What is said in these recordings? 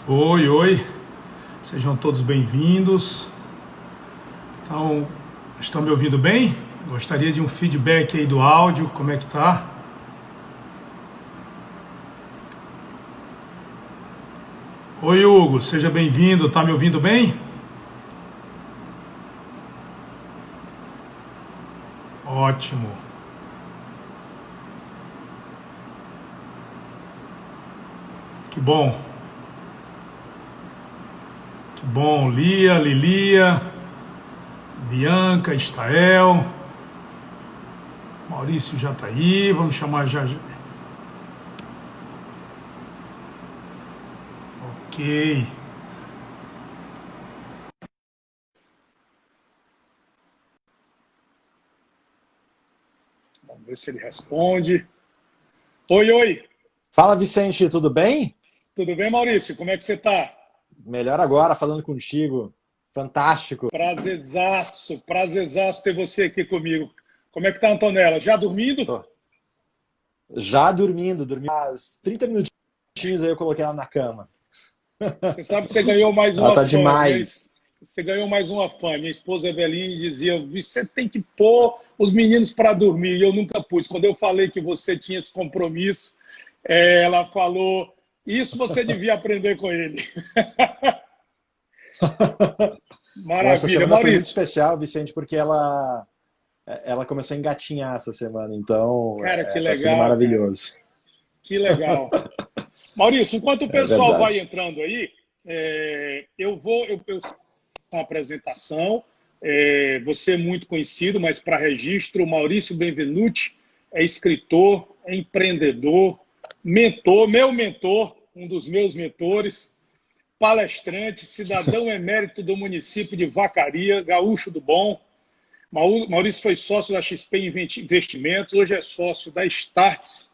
Oi, oi, sejam todos bem-vindos. Então, estão me ouvindo bem? Gostaria de um feedback aí do áudio, como é que tá? Oi, Hugo, seja bem-vindo, tá me ouvindo bem? Ótimo, que bom, que bom. Lia, Lilia, Bianca, Estael, Maurício já tá aí, vamos chamar já. Ok, vamos ver se ele responde. Oi, oi, Fala, Vicente, tudo bem? tudo bem, Maurício? Como é que você tá? Melhor agora, falando contigo. Fantástico. Prazerzaço, prazerzaço ter você aqui comigo. Como é que tá, Antonella? Já dormindo? Tô já dormi há 30 minutinhos aí eu coloquei ela na cama. Você sabe que você ganhou mais Ela uma tá fã. demais. Você ganhou mais uma fã. Minha esposa Eveline dizia: você tem que pôr os meninos para dormir. E eu nunca pus. Quando eu falei que você tinha esse compromisso, ela falou: isso você devia aprender com ele. Essa Maravilha. semana foi muito Maurício, especial, Vicente, porque ela começou a engatinhar essa semana, então cara, que tá sendo legal, cara. maravilhoso. Que legal. Maurício, enquanto o É pessoal vai verdade. entrando aí, eu uma apresentação. Você é muito conhecido, mas para registro, Maurício Benvenuti é escritor, é empreendedor, mentor, meu mentor, um dos meus mentores, palestrante, cidadão emérito do município de Vacaria, gaúcho do bom. Maurício foi sócio da XP Investimentos, hoje é sócio da Starts,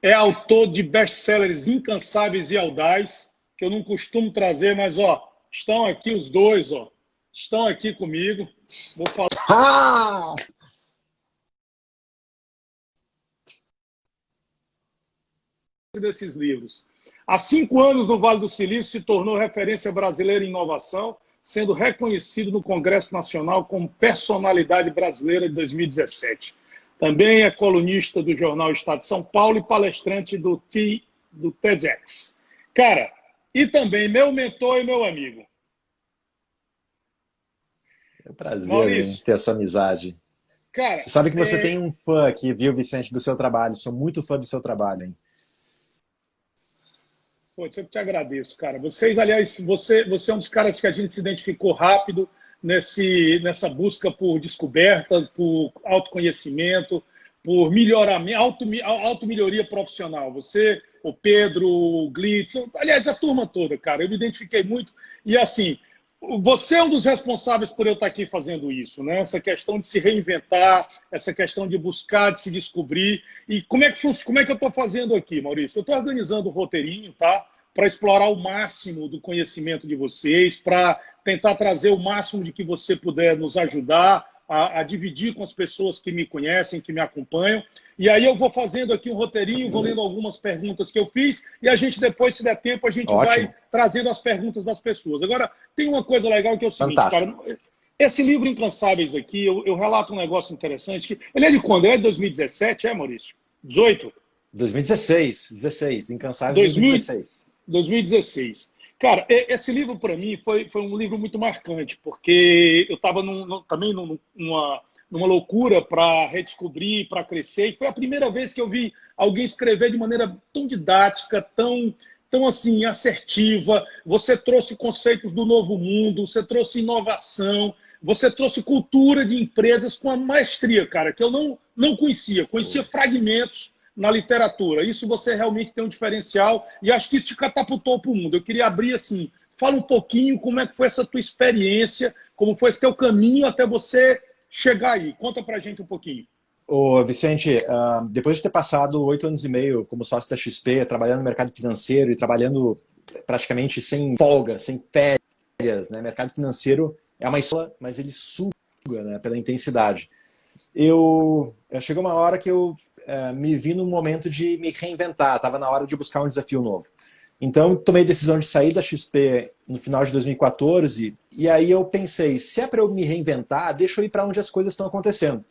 é autor de best-sellers incansáveis e audazes, que eu não costumo trazer, mas ó, estão aqui os dois, ó, estão aqui comigo. Vou falar Ah! desses livros. Há 5 anos no Vale do Silício se tornou referência brasileira em inovação, sendo reconhecido no Congresso Nacional como personalidade brasileira de 2017. Também é colunista do jornal Estado de São Paulo e palestrante do TEDx. Cara, e também meu mentor e meu amigo. É um prazer, hein, Maurício, ter a sua amizade. cara, Você sabe que você tem um fã aqui, viu, Vicente, do seu trabalho. Sou muito fã do seu trabalho, hein? pô, eu te agradeço, cara. Vocês, aliás, você é um dos caras que a gente se identificou rápido nessa busca por descoberta, por autoconhecimento, por melhoramento, auto-melhoria profissional. Você, o Pedro, o Glitz, aliás, a turma toda, cara. Eu me identifiquei muito. E assim, você é um dos responsáveis por eu estar aqui fazendo isso, né? Essa questão de se reinventar, essa questão de buscar, de se descobrir. E como é que eu estou fazendo aqui, Maurício? Eu estou organizando um roteirinho, tá? Para explorar o máximo do conhecimento de vocês, para tentar trazer o máximo de que você puder nos ajudar a dividir com as pessoas que me conhecem, que me acompanham. E aí eu vou fazendo aqui um roteirinho, vou lendo algumas perguntas que eu fiz, e a gente depois, se der tempo, a gente vai Ótimo. trazendo as perguntas das pessoas. Agora, tem uma coisa legal que é o seguinte, cara. Fantástico. Esse livro Incansáveis aqui, eu relato um negócio interessante. Ele é de quando? Ele é de 2017, Maurício? 18? 2016, 16, Incansáveis 2000, 2016. 2016. Cara, esse livro para mim foi um livro muito marcante, porque eu estava também numa loucura para redescobrir, para crescer, e foi a primeira vez que eu vi alguém escrever de maneira tão didática, tão assim, assertiva. Você trouxe conceitos do novo mundo, você trouxe inovação, você trouxe cultura de empresas com a maestria, cara, que eu não conhecia. Conhecia fragmentos na literatura. Isso você realmente tem um diferencial e acho que isso te catapultou para o mundo. Eu queria abrir assim, fala um pouquinho como é que foi essa tua experiência, como foi esse teu caminho até você chegar aí. Conta pra gente um pouquinho. Ô, Vicente, depois de ter passado 8 anos e meio como sócio da XP, trabalhando no mercado financeiro e trabalhando praticamente sem folga, sem férias, né? Mercado financeiro é uma escola, mas ele suga, né, pela intensidade. Chegou uma hora que eu me vi num momento de me reinventar, estava na hora de buscar um desafio novo. Então, tomei a decisão de sair da XP no final de 2014, e aí eu pensei, se é para eu me reinventar, deixa eu ir para onde as coisas estão acontecendo.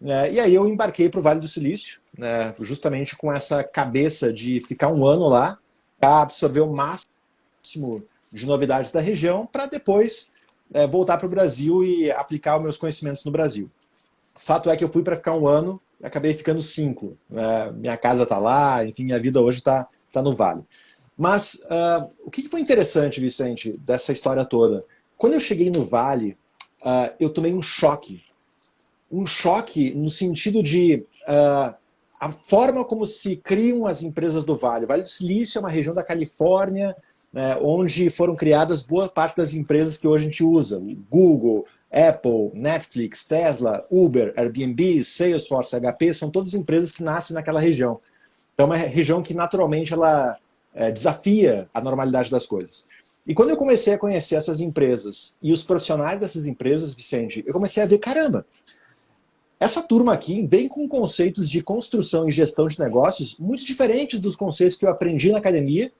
E aí eu embarquei para o Vale do Silício, né, justamente com essa cabeça de ficar um ano lá, para absorver o máximo de novidades da região, para depois voltar para o Brasil e aplicar os meus conhecimentos no Brasil. Fato é que eu fui para ficar um ano, acabei ficando 5. Minha casa está lá, enfim, minha vida hoje está no Vale. Mas o que foi interessante, Vicente, dessa história toda? Quando eu cheguei no Vale, eu tomei um choque. Um choque no sentido de a forma como se criam as empresas do Vale. O Vale do Silício é uma região da Califórnia, né, onde foram criadas boa parte das empresas que hoje a gente usa. Google, Apple, Netflix, Tesla, Uber, Airbnb, Salesforce, HP, são todas empresas que nascem naquela região. Então é uma região que naturalmente ela desafia a normalidade das coisas. E quando eu comecei a conhecer essas empresas e os profissionais dessas empresas, Vicente, eu comecei a ver, caramba, essa turma aqui vem com conceitos de construção e gestão de negócios muito diferentes dos conceitos que eu aprendi na academia,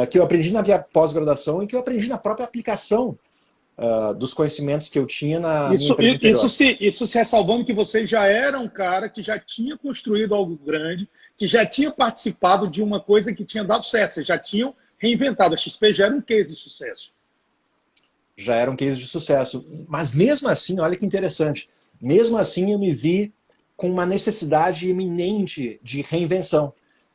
que eu aprendi na minha pós-graduação e que eu aprendi na própria aplicação dos conhecimentos que eu tinha na minha empresa anterior. Isso se ressalvando que você já era um cara que já tinha construído algo grande, que já tinha participado de uma coisa que tinha dado certo. Vocês já tinham reinventado. A XP já era um case de sucesso. Já era um case de sucesso. Mas mesmo assim, olha que interessante, mesmo assim eu me vi com uma necessidade iminente de reinvenção.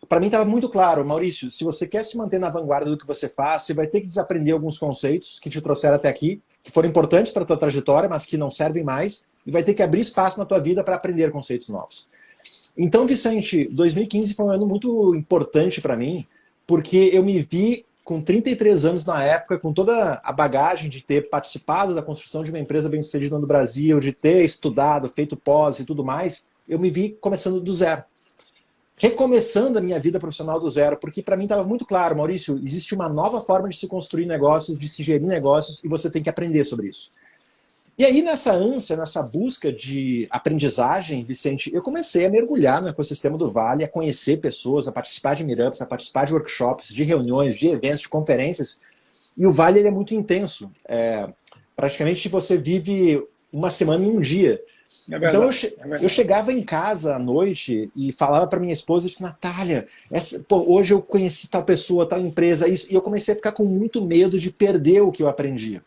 Para mim estava muito claro, Maurício, se você quer se manter na vanguarda do que você faz, você vai ter que desaprender alguns conceitos que te trouxeram até aqui, que foram importantes para a tua trajetória, mas que não servem mais, e vai ter que abrir espaço na tua vida para aprender conceitos novos. Então, Vicente, 2015 foi um ano muito importante para mim, porque eu me vi com 33 anos na época, com toda a bagagem de ter participado da construção de uma empresa bem-sucedida no Brasil, de ter estudado, feito pós e tudo mais, eu me vi começando do zero. Recomeçando a minha vida profissional do zero, porque para mim estava muito claro, Maurício, existe uma nova forma de se construir negócios, de se gerir negócios, e você tem que aprender sobre isso. E aí, nessa ânsia, nessa busca de aprendizagem, Vicente, eu comecei a mergulhar no ecossistema do Vale, a conhecer pessoas, a participar de meetups, a participar de workshops, de reuniões, de eventos, de conferências. E o Vale ele é muito intenso. Praticamente você vive uma semana em um dia. É verdade, então eu chegava em casa à noite e falava para minha esposa, eu disse, Natália, hoje eu conheci tal pessoa, tal empresa, isso, e eu comecei a ficar com muito medo de perder o que eu aprendia.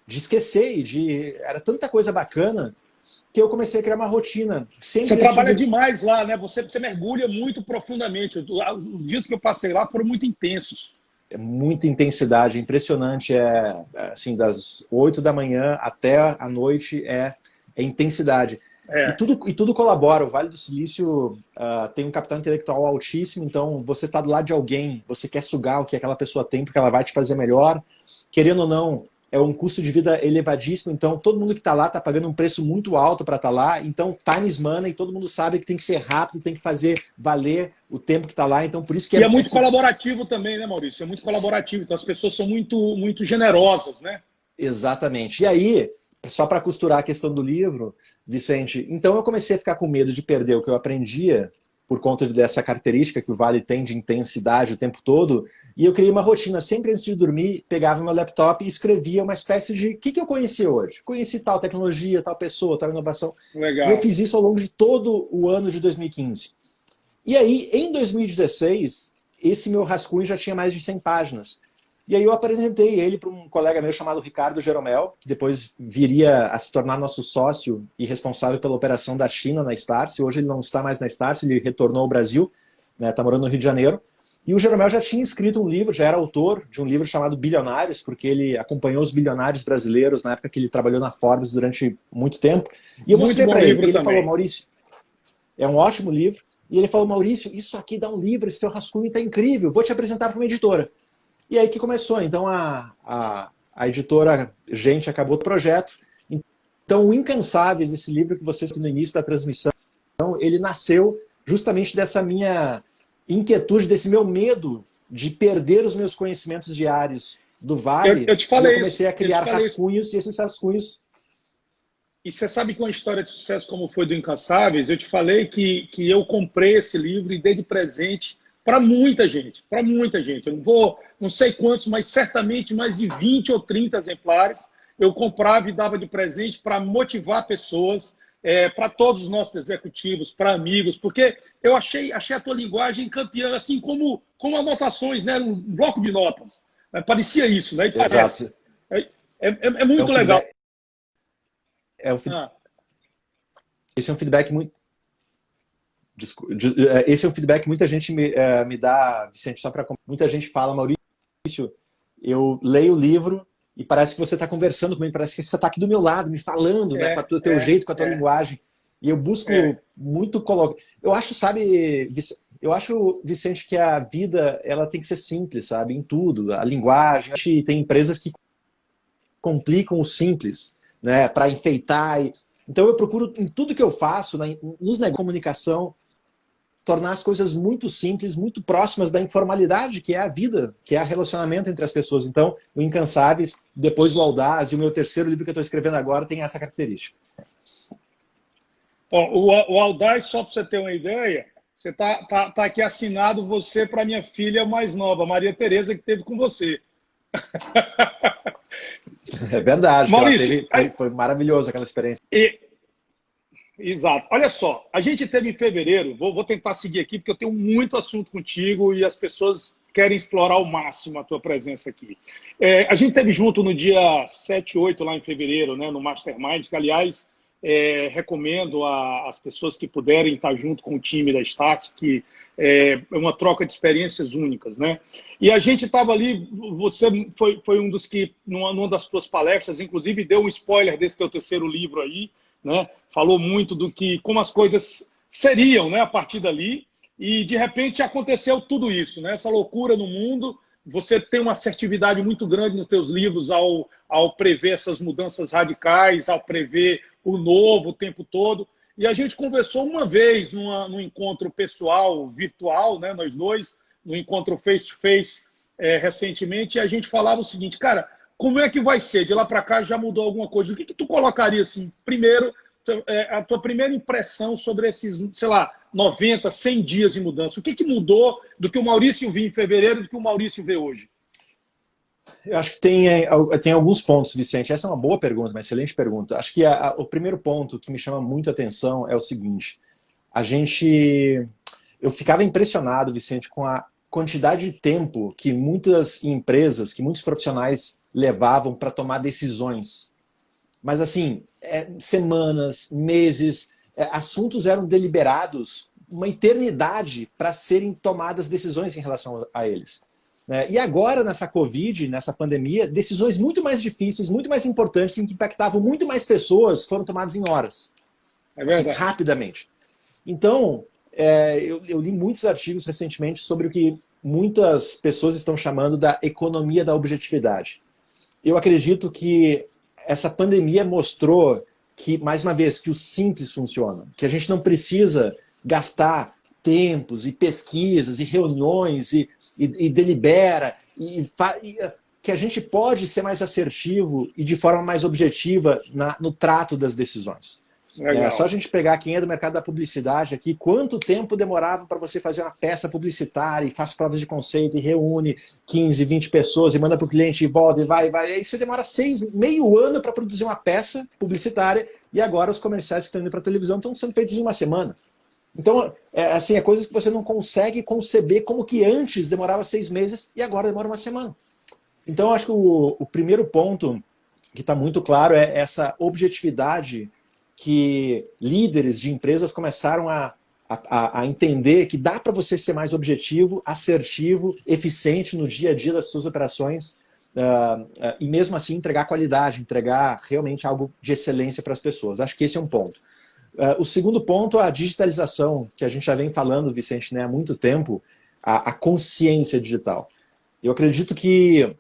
De esquecer, era tanta coisa bacana que eu comecei a criar uma rotina. Você trabalha demais lá, né? Você mergulha muito profundamente. Os dias que eu passei lá foram muito intensos. É muita intensidade, impressionante. Assim, das 8 da manhã até a noite é intensidade. E tudo colabora. O Vale do Silício tem um capital intelectual altíssimo, então você está do lado de alguém, você quer sugar o que aquela pessoa tem, porque ela vai te fazer melhor. Querendo ou não, é um custo de vida elevadíssimo, então todo mundo que está lá está pagando um preço muito alto para estar lá, então time is money, todo mundo sabe que tem que ser rápido, tem que fazer valer o tempo que está lá, então por isso que... E é muito colaborativo também, né, Maurício? É muito colaborativo, então as pessoas são muito, muito generosas, né? Exatamente. E aí, só para costurar a questão do livro, Vicente, então eu comecei a ficar com medo de perder o que eu aprendia, por conta dessa característica que o Vale tem de intensidade o tempo todo, e eu criei uma rotina, sempre antes de dormir, pegava meu laptop e escrevia uma espécie de o que eu conheci hoje. Conheci tal tecnologia, tal pessoa, tal inovação. Legal. E eu fiz isso ao longo de todo o ano de 2015. E aí, em 2016, esse meu rascunho já tinha mais de 100 páginas. E aí eu apresentei ele para um colega meu chamado Ricardo Jeromel, que depois viria a se tornar nosso sócio e responsável pela operação da China na Startse. Hoje ele não está mais na Startse, ele retornou ao Brasil, está morando no Rio de Janeiro. E o Jeromel já tinha escrito um livro, já era autor de um livro chamado Bilionários, porque ele acompanhou os bilionários brasileiros na época que ele trabalhou na Forbes durante muito tempo. E eu mostrei para ele, ele falou, Maurício, é um ótimo livro. E ele falou, Maurício, isso aqui dá um livro, esse teu rascunho está incrível, vou te apresentar para uma editora. E aí que começou. Então a editora Gente acabou o projeto. Então o Incansáveis, esse livro que vocês no início da transmissão, ele nasceu justamente dessa minha inquietude, desse meu medo de perder os meus conhecimentos diários do Vale. Eu te falei, eu comecei a criar rascunhos, e esses rascunhos... E você sabe que uma história de sucesso como foi do Incansáveis, eu te falei que eu comprei esse livro e dei de presente para muita gente, para muita gente. Eu não vou, não sei quantos, mas certamente mais de 20 ou 30 exemplares eu comprava e dava de presente para motivar pessoas, para todos os nossos executivos, para amigos, porque eu achei a tua linguagem campeã, assim como anotações, né? Um bloco de notas. Parecia isso, né? E parece. Exato. É muito legal. Esse é um feedback muito. Esse é um feedback que muita gente me dá, Vicente, só para. Muita gente fala, Maurício, eu leio o livro e parece que você está conversando comigo, parece que você está aqui do meu lado, me falando, né, com o teu jeito, com a tua linguagem. E eu busco muito colocar. Eu acho, sabe, Vicente, que a vida ela tem que ser simples, sabe, em tudo. A linguagem. Tem empresas que complicam o simples, né, para enfeitar. Então eu procuro, em tudo que eu faço, nos negócios de comunicação, tornar as coisas muito simples, muito próximas da informalidade, que é a vida, que é o relacionamento entre as pessoas. Então, o Incansáveis, depois o Audaz, e o meu terceiro livro que eu estou escrevendo agora tem essa característica. O Audaz, só para você ter uma ideia, você tá aqui assinado você para minha filha mais nova, Maria Tereza, que teve com você. É verdade, Maurício, foi maravilhosa aquela experiência. Exato. Olha só, a gente teve em fevereiro, vou tentar seguir aqui, porque eu tenho muito assunto contigo e as pessoas querem explorar ao máximo a tua presença aqui. A gente teve junto no dia 7, 8, lá em fevereiro, né, no Mastermind, que, aliás, recomendo às pessoas que puderem estar junto com o time da Startse, que é uma troca de experiências únicas, né? E a gente estava ali, você foi um dos que, numa das tuas palestras, inclusive, deu um spoiler desse teu terceiro livro aí, né? Falou muito do que, como as coisas seriam, né, a partir dali, e de repente aconteceu tudo isso, né? Essa loucura no mundo. Você tem uma assertividade muito grande nos teus livros ao prever essas mudanças radicais, ao prever o novo o tempo todo. E a gente conversou uma vez num encontro pessoal, virtual, né, nós dois, no encontro face-to-face recentemente, e a gente falava o seguinte, cara, como é que vai ser? De lá para cá já mudou alguma coisa? O que tu colocaria, assim, primeiro, a tua primeira impressão sobre esses, sei lá, 90, 100 dias de mudança? O que mudou do que o Maurício viu em fevereiro do que o Maurício vê hoje? Eu acho que tem alguns pontos, Vicente. Essa é uma boa pergunta, uma excelente pergunta. Acho que o primeiro ponto que me chama muito a atenção é o seguinte. Eu ficava impressionado, Vicente, com a quantidade de tempo que muitas empresas, que muitos profissionais levavam para tomar decisões. Mas assim, semanas, meses, assuntos eram deliberados uma eternidade para serem tomadas decisões em relação a eles. E agora, nessa Covid, nessa pandemia, decisões muito mais difíceis, muito mais importantes, que impactavam muito mais pessoas, foram tomadas em horas. Assim, rapidamente. Então, eu li muitos artigos recentemente sobre o que muitas pessoas estão chamando da economia da objetividade. Eu acredito que essa pandemia mostrou que, mais uma vez, que o simples funciona, que a gente não precisa gastar tempos e pesquisas e reuniões e delibera, que a gente pode ser mais assertivo e de forma mais objetiva no trato das decisões. É só a gente pegar quem é do mercado da publicidade aqui, quanto tempo demorava para você fazer uma peça publicitária e faz provas de conceito e reúne 15, 20 pessoas e manda para o cliente e volta e vai. Aí você demora meio ano para produzir uma peça publicitária e agora os comerciais que estão indo para a televisão estão sendo feitos em uma semana. Então, assim, é coisas que você não consegue conceber como que antes demorava 6 meses e agora demora uma semana. Então, acho que o primeiro ponto que está muito claro é essa objetividade que líderes de empresas começaram a entender que dá para você ser mais objetivo, assertivo, eficiente no dia a dia das suas operações e mesmo assim entregar qualidade, entregar realmente algo de excelência para as pessoas. Acho que esse é um ponto. O segundo ponto é a digitalização, que a gente já vem falando, Vicente, né, há muito tempo, a consciência digital. Eu acredito que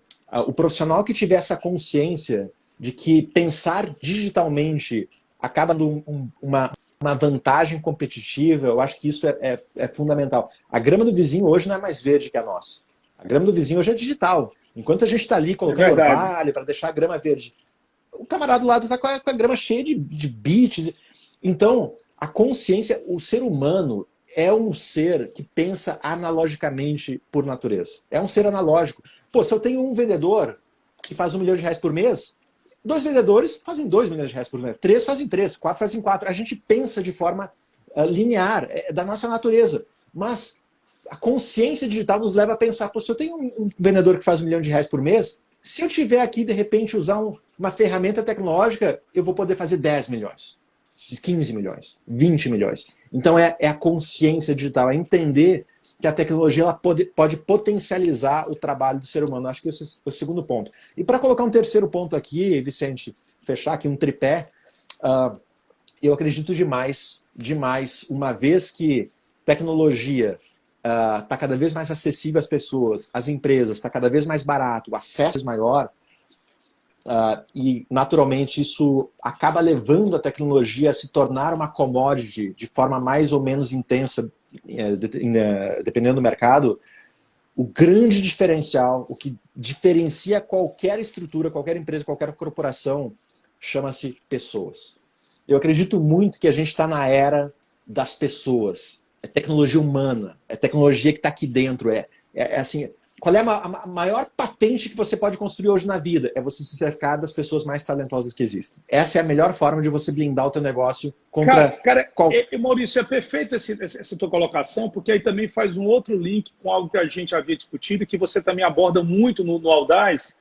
o profissional que tiver essa consciência de que pensar digitalmente acaba dando uma vantagem competitiva, eu acho que isso é fundamental. A grama do vizinho hoje não é mais verde que a nossa. A grama do vizinho hoje é digital. Enquanto a gente está ali colocando orvalho para deixar a grama verde, o camarada do lado está com a grama cheia de bits. Então, a consciência, o ser humano é um ser que pensa analogicamente por natureza. É um ser analógico. Pô, se eu tenho um vendedor que faz R$ 1 milhão por mês, 2 vendedores fazem R$ 2 milhões por mês, 3 fazem 3, 4 fazem 4. A gente pensa de forma linear, é da nossa natureza. Mas a consciência digital nos leva a pensar, pô, se eu tenho um vendedor que faz R$ 1 milhão por mês, se eu tiver aqui, de repente, usar uma ferramenta tecnológica, eu vou poder fazer 10 milhões, 15 milhões, 20 milhões. Então é a consciência digital, é entender que a tecnologia ela pode potencializar o trabalho do ser humano. Acho que esse é o segundo ponto. E para colocar um terceiro ponto aqui, Vicente, fechar aqui um tripé, eu acredito demais, uma vez que tecnologia está cada vez mais acessível às pessoas, às empresas, está cada vez mais barato, o acesso é maior, e naturalmente isso acaba levando a tecnologia a se tornar uma commodity de forma mais ou menos intensa, dependendo do mercado. O grande diferencial, o que diferencia qualquer estrutura, qualquer empresa, qualquer corporação, chama-se pessoas. Eu acredito muito que a gente está na era das pessoas. É tecnologia humana, é tecnologia que está aqui dentro. Assim, qual é a maior patente que você pode construir hoje na vida? É você se cercar das pessoas mais talentosas que existem. Essa é a melhor forma de você blindar o teu negócio contra... Maurício, é perfeito essa tua colocação, porque aí também faz um outro link com algo que a gente havia discutido, que você também aborda muito no Audaz,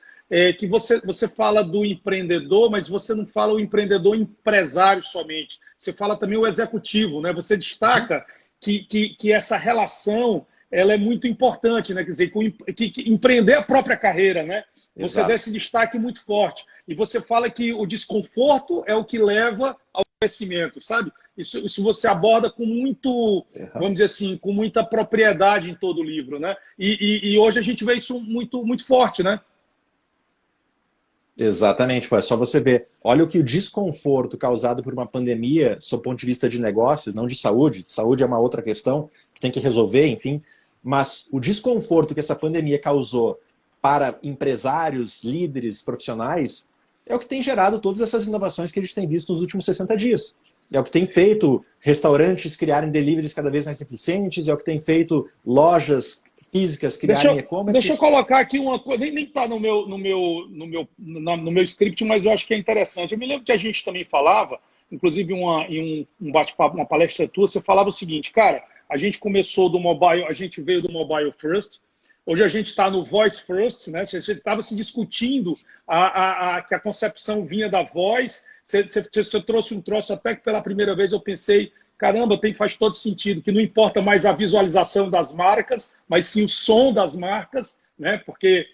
que você fala do empreendedor, mas você não fala o empreendedor empresário somente. Você fala também o executivo, né? Você destaca que essa relação ela é muito importante, né? Quer dizer, que empreender a própria carreira, né? Você dá esse destaque muito forte. E você fala que o desconforto é o que leva ao crescimento, sabe? Isso você aborda com muito, vamos dizer assim, com muita propriedade em todo o livro, né? E hoje a gente vê isso muito, muito forte, né? Exatamente, é só você ver. Olha o que o desconforto causado por uma pandemia, sob o ponto de vista de negócios, não de saúde é uma outra questão que tem que resolver, enfim, mas o desconforto que essa pandemia causou para empresários, líderes, profissionais, é o que tem gerado todas essas inovações que a gente tem visto nos últimos 60 dias. É o que tem feito restaurantes criarem deliveries cada vez mais eficientes, é o que tem feito lojas físicas criarem e-commerce. Deixa eu colocar aqui uma coisa, nem está no meu script, mas eu acho que é interessante. Eu me lembro que a gente também falava, inclusive em um bate-papo, uma palestra tua, você falava o seguinte, cara, a gente começou do mobile, a gente veio do mobile first, hoje a gente está no voice first, né? Você estava se discutindo que a concepção vinha da voz, você trouxe um troço até que pela primeira vez eu pensei, caramba, faz todo sentido, que não importa mais a visualização das marcas, mas sim o som das marcas, né? Porque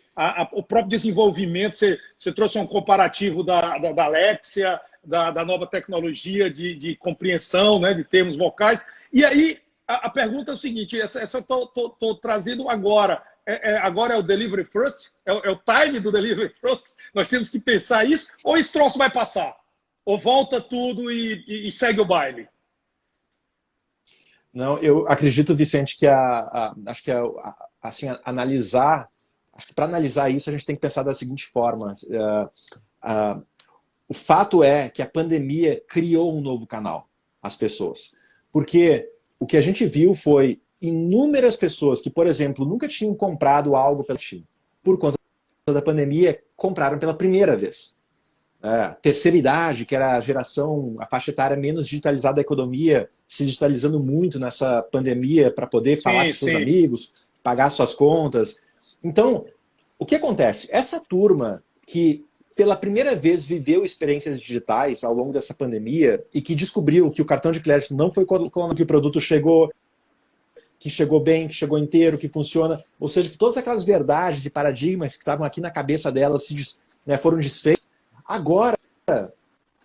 o próprio desenvolvimento, você trouxe um comparativo da Alexia, da nova tecnologia de compreensão, né, de termos vocais. E aí, a pergunta é o seguinte, essa eu estou trazendo agora. Agora é o delivery first? É o time do delivery first? Nós temos que pensar isso? Ou esse troço vai passar? Ou volta tudo e segue o baile? Não, eu acredito, Vicente, que acho que assim, analisar, acho que para analisar isso a gente tem que pensar da seguinte forma. O fato é que a pandemia criou um novo canal às pessoas. Porque o que a gente viu foi inúmeras pessoas que, por exemplo, nunca tinham comprado algo pela China. Por conta da pandemia, compraram pela primeira vez. Terceira idade, que era a faixa etária menos digitalizada da economia, se digitalizando muito nessa pandemia para poder falar com seus amigos, pagar suas contas. Então, o que acontece? Essa turma que pela primeira vez viveu experiências digitais ao longo dessa pandemia e que descobriu que o cartão de crédito não foi quando que o produto chegou, que chegou bem, que chegou inteiro, que funciona, ou seja, que todas aquelas verdades e paradigmas que estavam aqui na cabeça delas foram desfeitos. Agora,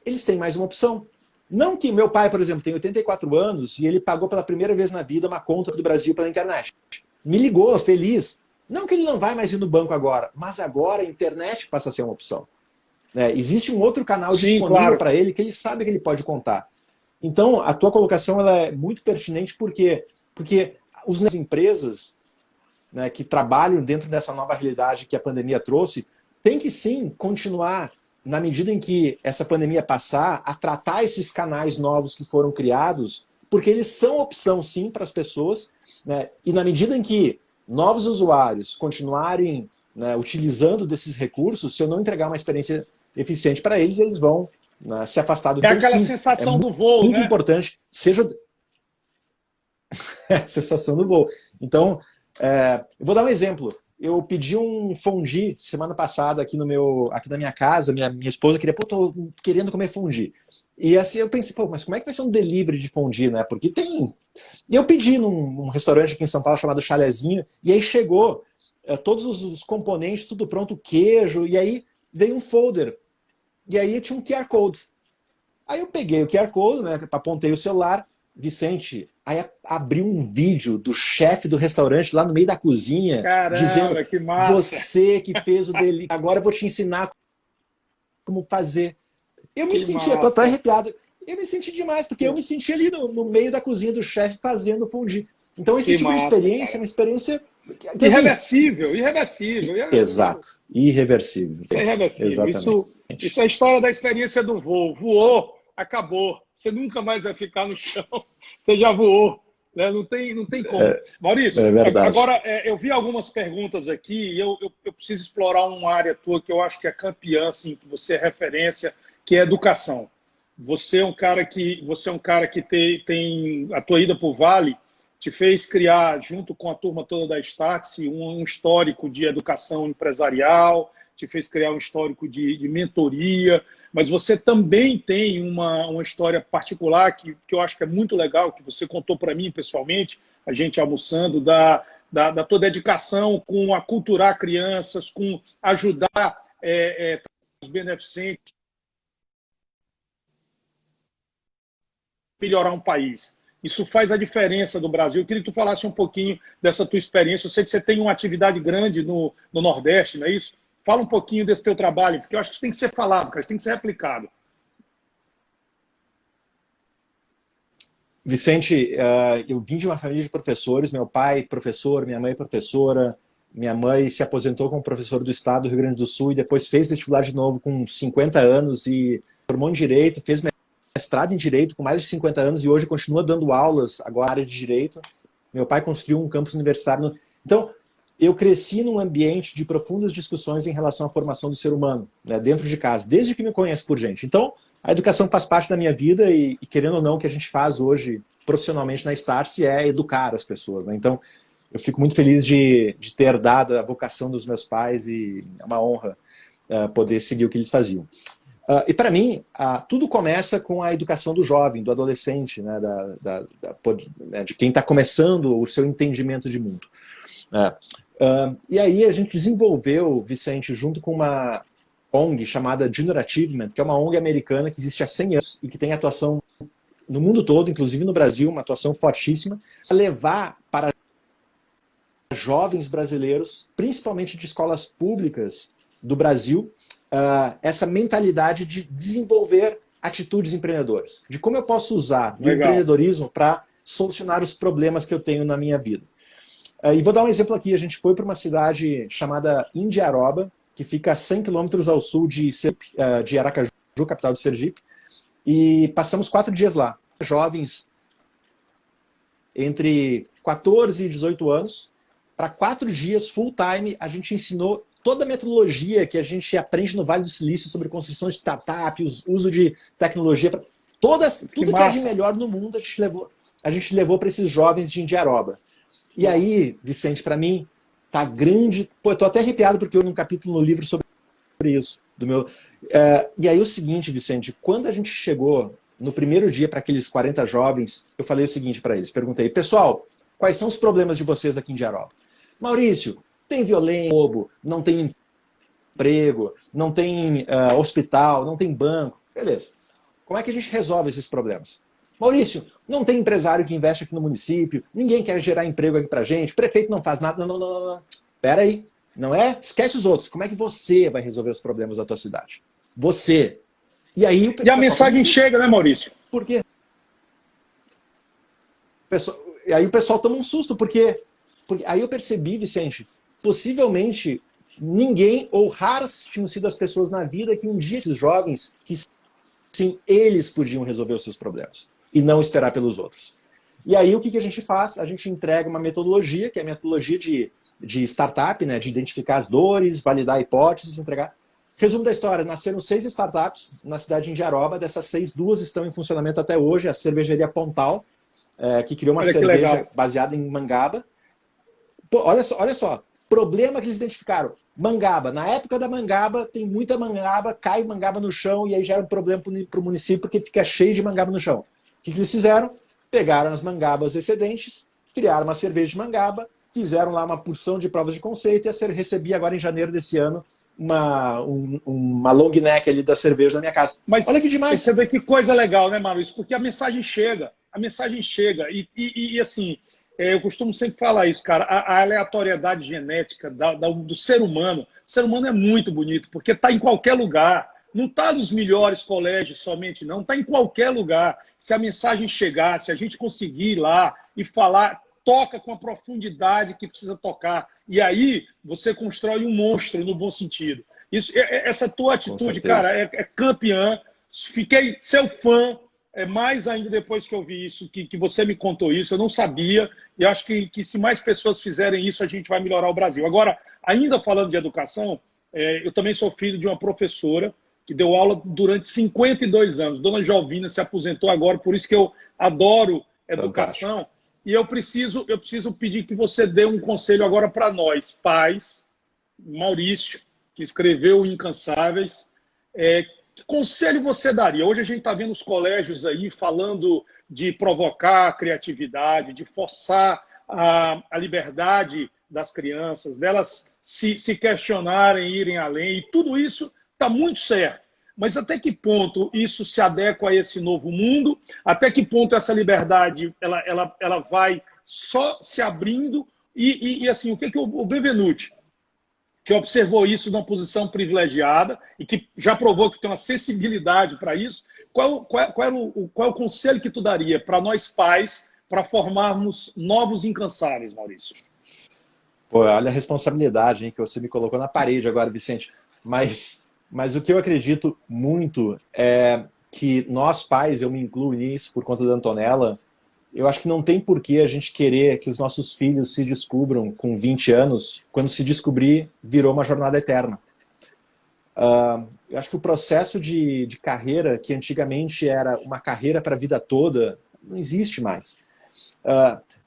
eles têm mais uma opção. Não que meu pai, por exemplo, tem 84 anos e ele pagou pela primeira vez na vida uma conta do Brasil pela internet. Me ligou, feliz. Não que ele não vai mais ir no banco agora, mas agora a internet passa a ser uma opção. Existe um outro canal disponível para ele que ele sabe que ele pode contar. Então, a tua colocação ela é muito pertinente porque as empresas, né, que trabalham dentro dessa nova realidade que a pandemia trouxe têm que sim continuar, na medida em que essa pandemia passar, a tratar esses canais novos que foram criados porque eles são opção sim para as pessoas, né? E na medida em que novos usuários continuarem, né, utilizando desses recursos, se eu não entregar uma experiência eficiente para eles, eles vão, né, se afastar do. É Então, aquela sim, é sensação do voo, muito né? importante, seja a sensação do voo. Então, eu vou dar um exemplo. Eu pedi um fondue semana passada aqui na minha casa. Minha esposa queria, pô, tô querendo comer fondue. E assim eu pensei, pô, mas como é que vai ser um delivery de fondue, né? Porque tem. E eu pedi num restaurante aqui em São Paulo chamado Chalezinho, e aí chegou todos os componentes, tudo pronto, queijo, e aí veio um folder. E aí tinha um QR Code. Aí eu peguei o QR Code, né? Apontei o celular. Vicente, aí abriu um vídeo do chefe do restaurante lá no meio da cozinha, dizendo: Caramba, que massa! você que fez o delivery, agora eu vou te ensinar como fazer. Eu me Que senti, eu tô até massa! arrepiado. Eu me senti demais, porque eu me senti ali no meio da cozinha do chefe fazendo fondue. Então esse Que tipo de massa, experiência é cara! uma experiência que assim, Irreversível, irreversível, irreversível. exato, irreversível. Isso é irreversível. Exatamente. Isso é a história da experiência do voo. Voou, acabou. Você nunca mais vai ficar no chão. Você já voou. Né? Não tem como. Maurício, É verdade. agora eu vi algumas perguntas aqui e eu preciso explorar uma área tua que eu acho que é campeã, assim, que você é referência, que é educação. Você é um cara que tem a tua ida para o Vale te fez criar, junto com a turma toda da Startse, um histórico de educação empresarial, te fez criar um histórico de mentoria, mas você também tem uma história particular que eu acho que é muito legal, que você contou para mim pessoalmente, a gente almoçando, da tua dedicação com aculturar crianças, com ajudar os beneficentes a melhorar um país. Isso faz a diferença do Brasil. Eu queria que tu falasse um pouquinho dessa tua experiência. Eu sei que você tem uma atividade grande no Nordeste, não é isso? Fala um pouquinho desse teu trabalho, porque eu acho que isso tem que ser falado, cara, isso tem que ser replicado. Vicente, eu vim de uma família de professores, meu pai professor, minha mãe professora, minha mãe se aposentou como professor do estado do Rio Grande do Sul e depois fez vestibular de novo com 50 anos e formou em Direito, fez mestrado em Direito com mais de 50 anos e hoje continua dando aulas agora na área de Direito. Meu pai construiu um campus universitário. Então, eu cresci num ambiente de profundas discussões em relação à formação do ser humano, né, dentro de casa, desde que me conheço por gente. Então, a educação faz parte da minha vida e querendo ou não, o que a gente faz hoje profissionalmente na Startse é educar as pessoas. Né? Então, eu fico muito feliz de ter dado a vocação dos meus pais e é uma honra poder seguir o que eles faziam. E para mim, tudo começa com a educação do jovem, do adolescente, né, de quem está começando o seu entendimento de mundo. E aí a gente desenvolveu, Vicente, junto com uma ONG chamada Junior Achievement, que é uma ONG americana que existe há 100 anos e que tem atuação no mundo todo, inclusive no Brasil, uma atuação fortíssima, a levar para jovens brasileiros, principalmente de escolas públicas do Brasil, essa mentalidade de desenvolver atitudes empreendedoras, de como eu posso usar o empreendedorismo para solucionar os problemas que eu tenho na minha vida. E vou dar um exemplo aqui, a gente foi para uma cidade chamada Indiaroba, que fica a 100 quilômetros ao sul de Aracaju, capital de Sergipe, e passamos 4 dias lá. Jovens entre 14 e 18 anos, para 4 dias, full time, a gente ensinou toda a metodologia que a gente aprende no Vale do Silício sobre construção de startups, uso de tecnologia, tudo que é de melhor no mundo a gente levou para esses jovens de Indiaroba. E aí, Vicente, para mim, tá grande... Pô, eu tô até arrepiado porque eu num capítulo no livro sobre isso. E aí o seguinte, Vicente, quando a gente chegou no primeiro dia para aqueles 40 jovens, eu falei o seguinte para eles, perguntei, pessoal, quais são os problemas de vocês aqui em Indiaroba? Maurício, tem violência, roubo, não tem emprego, não tem hospital, não tem banco. Beleza. Como é que a gente resolve esses problemas? Maurício, não tem empresário que investe aqui no município, ninguém quer gerar emprego aqui pra gente, prefeito não faz nada. Não. Pera aí, não é? Esquece os outros. Como é que você vai resolver os problemas da tua cidade? Você. E aí a mensagem chega, né, Maurício? Por quê? E aí o pessoal toma um susto, porque aí eu percebi, Vicente, possivelmente ninguém ou raras tinham sido as pessoas na vida que um dia esses jovens, que sim, eles podiam resolver os seus problemas. e não esperar pelos outros. E aí o que a gente faz? A gente entrega uma metodologia, que é a metodologia de startup, né? De identificar as dores, validar hipóteses, entregar. Resumo da história, nasceram 6 startups na cidade de Indiaroba, dessas 6, 2 estão em funcionamento até hoje, a cervejaria Pontal, que criou uma cerveja baseada em mangaba. Pô, olha só, problema que eles identificaram, mangaba. Na época da mangaba, tem muita mangaba, cai mangaba no chão e aí gera um problema para o município porque fica cheio de mangaba no chão. O que eles fizeram? Pegaram as mangabas excedentes, criaram uma cerveja de mangaba, fizeram lá uma porção de provas de conceito e recebi agora em janeiro desse ano uma long neck ali da cerveja na minha casa. Mas olha que demais. Você vê que coisa legal, né, Maurício? Porque a mensagem chega. E assim, eu costumo sempre falar isso, cara, a aleatoriedade genética do ser humano. O ser humano é muito bonito, porque está em qualquer lugar. Não está nos melhores colégios somente, não. Está em qualquer lugar. Se a mensagem chegar, se a gente conseguir ir lá e falar, toca com a profundidade que precisa tocar. E aí você constrói um monstro no bom sentido. Essa tua atitude, cara, é campeã. Fiquei seu fã, mais ainda depois que eu vi isso, que você me contou isso. Eu não sabia. E acho que se mais pessoas fizerem isso, a gente vai melhorar o Brasil. Agora, ainda falando de educação, eu também sou filho de uma professora que deu aula durante 52 anos. Dona Jovina se aposentou agora, por isso que eu adoro educação. Fantástico. E eu preciso pedir que você dê um conselho agora para nós, pais. Maurício, que escreveu Incansáveis. Que conselho você daria? Hoje a gente está vendo os colégios aí falando de provocar a criatividade, de forçar a liberdade das crianças, delas se questionarem, irem além. E tudo isso está muito certo. Mas até que ponto isso se adequa a esse novo mundo? Até que ponto essa liberdade ela vai só se abrindo? E assim, o que o Benvenuti, que observou isso numa posição privilegiada e que já provou que tem uma sensibilidade para isso, qual é o conselho que tu daria para nós pais para formarmos novos incansáveis, Maurício? Pô, olha a responsabilidade, hein, que você me colocou na parede agora, Vicente. Mas o que eu acredito muito é que nós pais, eu me incluo nisso por conta da Antonella, eu acho que não tem porquê a gente querer que os nossos filhos se descubram com 20 anos, quando se descobrir, virou uma jornada eterna. Eu acho que o processo de carreira, que antigamente era uma carreira para a vida toda, não existe mais.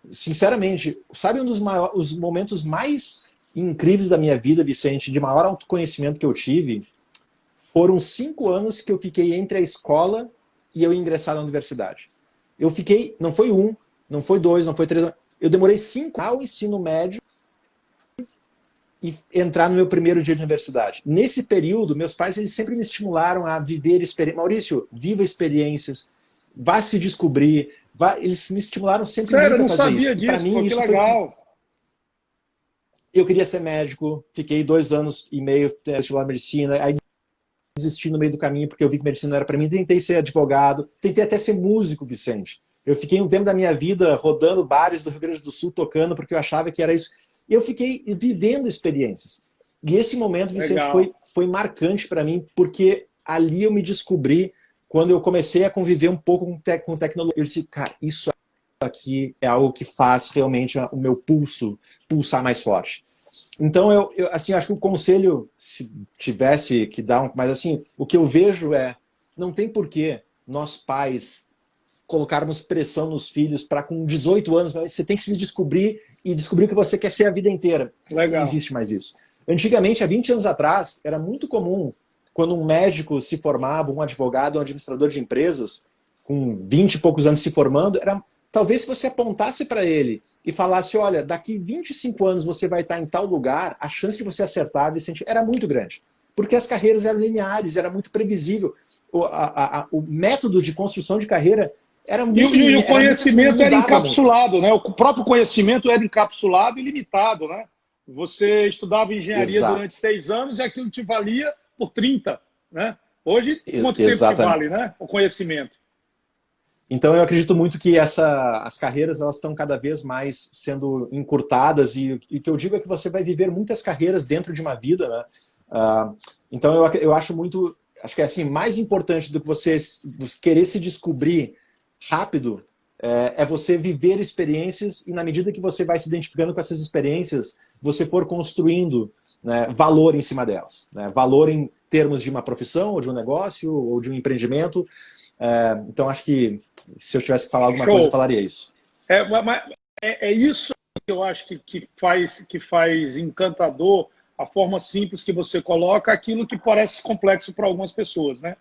Sinceramente, sabe os momentos mais incríveis da minha vida, Vicente, de maior autoconhecimento que eu tive? Foram 5 anos que eu fiquei entre a escola e eu ingressar na universidade. Eu fiquei, não foi 1, não foi 2, não foi 3 anos. Eu demorei 5 ao ensino médio e entrar no meu primeiro dia de universidade. Nesse período, meus pais eles sempre me estimularam a viver experiências. Maurício, viva experiências, vá se descobrir. Eles me estimularam sempre muito a fazer isso. Sério, eu não sabia disso, mim, isso que legal. Eu queria ser médico, fiquei 2 anos e meio estudando medicina, aí desisti no meio do caminho porque eu vi que medicina não era para mim, tentei ser advogado, tentei até ser músico, Vicente. Eu fiquei um tempo da minha vida rodando bares do Rio Grande do Sul, tocando, porque eu achava que era isso. Eu fiquei vivendo experiências. E esse momento, Vicente, foi marcante para mim, porque ali eu me descobri, quando eu comecei a conviver um pouco com tecnologia. Eu disse, cara, isso aqui é algo que faz realmente o meu pulso pulsar mais forte. Então, eu assim, acho que o conselho, se tivesse que dar mas assim, o que eu vejo não tem porquê nós pais colocarmos pressão nos filhos para com 18 anos, você tem que se descobrir e descobrir o que você quer ser a vida inteira. Legal. Não existe mais isso. Antigamente, há 20 anos atrás, era muito comum, quando um médico se formava, um advogado, um administrador de empresas, com 20 e poucos anos se formando, talvez se você apontasse para ele e falasse, olha, daqui 25 anos você vai estar em tal lugar, a chance de você acertar, Vicente, era muito grande. Porque as carreiras eram lineares, era muito previsível. O método de construção de carreira era muito linear. E o conhecimento era encapsulado, né? O próprio conhecimento era encapsulado e limitado, né? Você estudava engenharia durante 6 anos e aquilo te valia por 30, né? Hoje, quanto tempo te vale, né? O conhecimento. Então, eu acredito muito que as carreiras elas estão cada vez mais sendo encurtadas e o que eu digo é que você vai viver muitas carreiras dentro de uma vida, né? Então, eu acho que é assim, mais importante do que você querer se descobrir rápido é você viver experiências e na medida que você vai se identificando com essas experiências, você for construindo, né, valor em cima delas. Né? Valor em termos de uma profissão, ou de um negócio, ou de um empreendimento. Então, acho que se eu tivesse que falar alguma coisa, eu falaria isso. É isso que eu acho que faz encantador a forma simples que você coloca aquilo que parece complexo para algumas pessoas, né?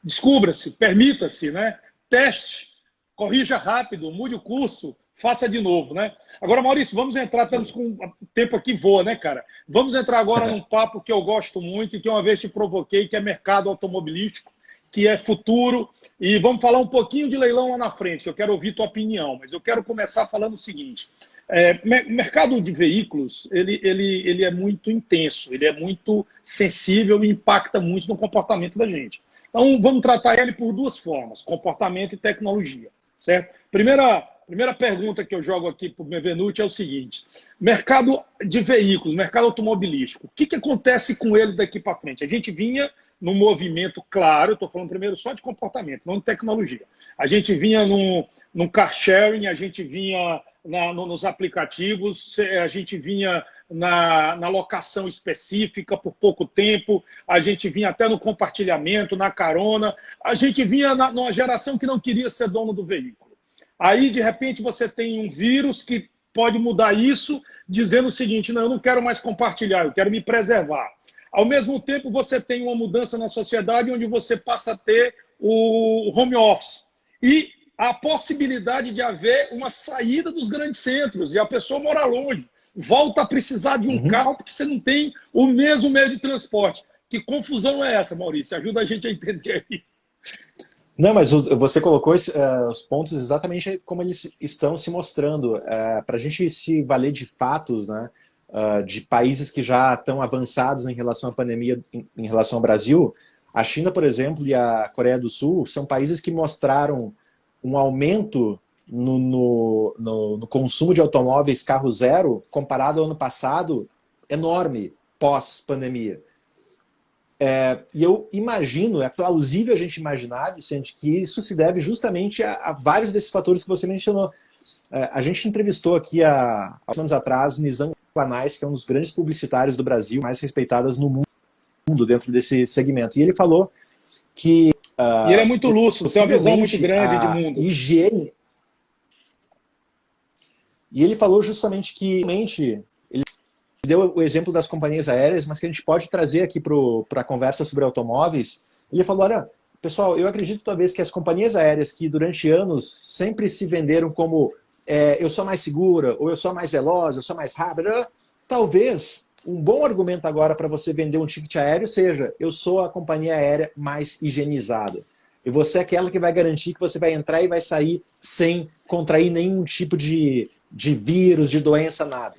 Descubra-se, permita-se, né? Teste, corrija rápido, mude o curso, faça de novo, né? Agora, Maurício, vamos entrar, estamos com o tempo aqui voa, né, cara? Vamos entrar agora num papo que eu gosto muito e que uma vez te provoquei, que é mercado automobilístico, que é futuro, e vamos falar um pouquinho de leilão lá na frente, que eu quero ouvir tua opinião, mas eu quero começar falando o seguinte, mercado de veículos, ele é muito intenso, ele é muito sensível e impacta muito no comportamento da gente. Então, vamos tratar ele por duas formas, comportamento e tecnologia, certo? Primeira pergunta que eu jogo aqui para o Benvenuti é o seguinte, mercado de veículos, mercado automobilístico, o que acontece com ele daqui para frente? A gente vinha num movimento claro, eu estou falando primeiro só de comportamento, não de tecnologia. A gente vinha num car sharing, a gente vinha nos aplicativos, a gente vinha na locação específica por pouco tempo, a gente vinha até no compartilhamento, na carona, a gente vinha numa geração que não queria ser dono do veículo. Aí, de repente, você tem um vírus que pode mudar isso, dizendo o seguinte, não, eu não quero mais compartilhar, eu quero me preservar. Ao mesmo tempo, você tem uma mudança na sociedade onde você passa a ter o home office. E a possibilidade de haver uma saída dos grandes centros e a pessoa mora longe. Volta a precisar de um carro porque você não tem o mesmo meio de transporte. Que confusão é essa, Maurício? Ajuda a gente a entender aí. Não, mas você colocou os pontos exatamente como eles estão se mostrando. Para a gente se valer de fatos, né, de países que já estão avançados em relação à pandemia, em relação ao Brasil, a China, por exemplo, e a Coreia do Sul são países que mostraram um aumento no consumo de automóveis carro zero comparado ao ano passado enorme pós-pandemia. E eu imagino, é plausível a gente imaginar, Vicente, que isso se deve justamente a vários desses fatores que você mencionou. A gente entrevistou aqui há anos atrás Nizam Guanais, que é um dos grandes publicitários do Brasil, mais respeitadas no mundo dentro desse segmento. E ele falou que... e ele é muito lúcido, tem uma visão muito grande de mundo. Higiene. E ele falou justamente que ele deu o exemplo das companhias aéreas, mas que a gente pode trazer aqui para a conversa sobre automóveis. Ele falou, olha, pessoal, eu acredito talvez que as companhias aéreas que durante anos sempre se venderam como eu sou mais segura, ou eu sou mais veloz, eu sou mais rápida, talvez um bom argumento agora para você vender um ticket aéreo seja, eu sou a companhia aérea mais higienizada. E você é aquela que vai garantir que você vai entrar e vai sair sem contrair nenhum tipo de vírus, de doença, nada.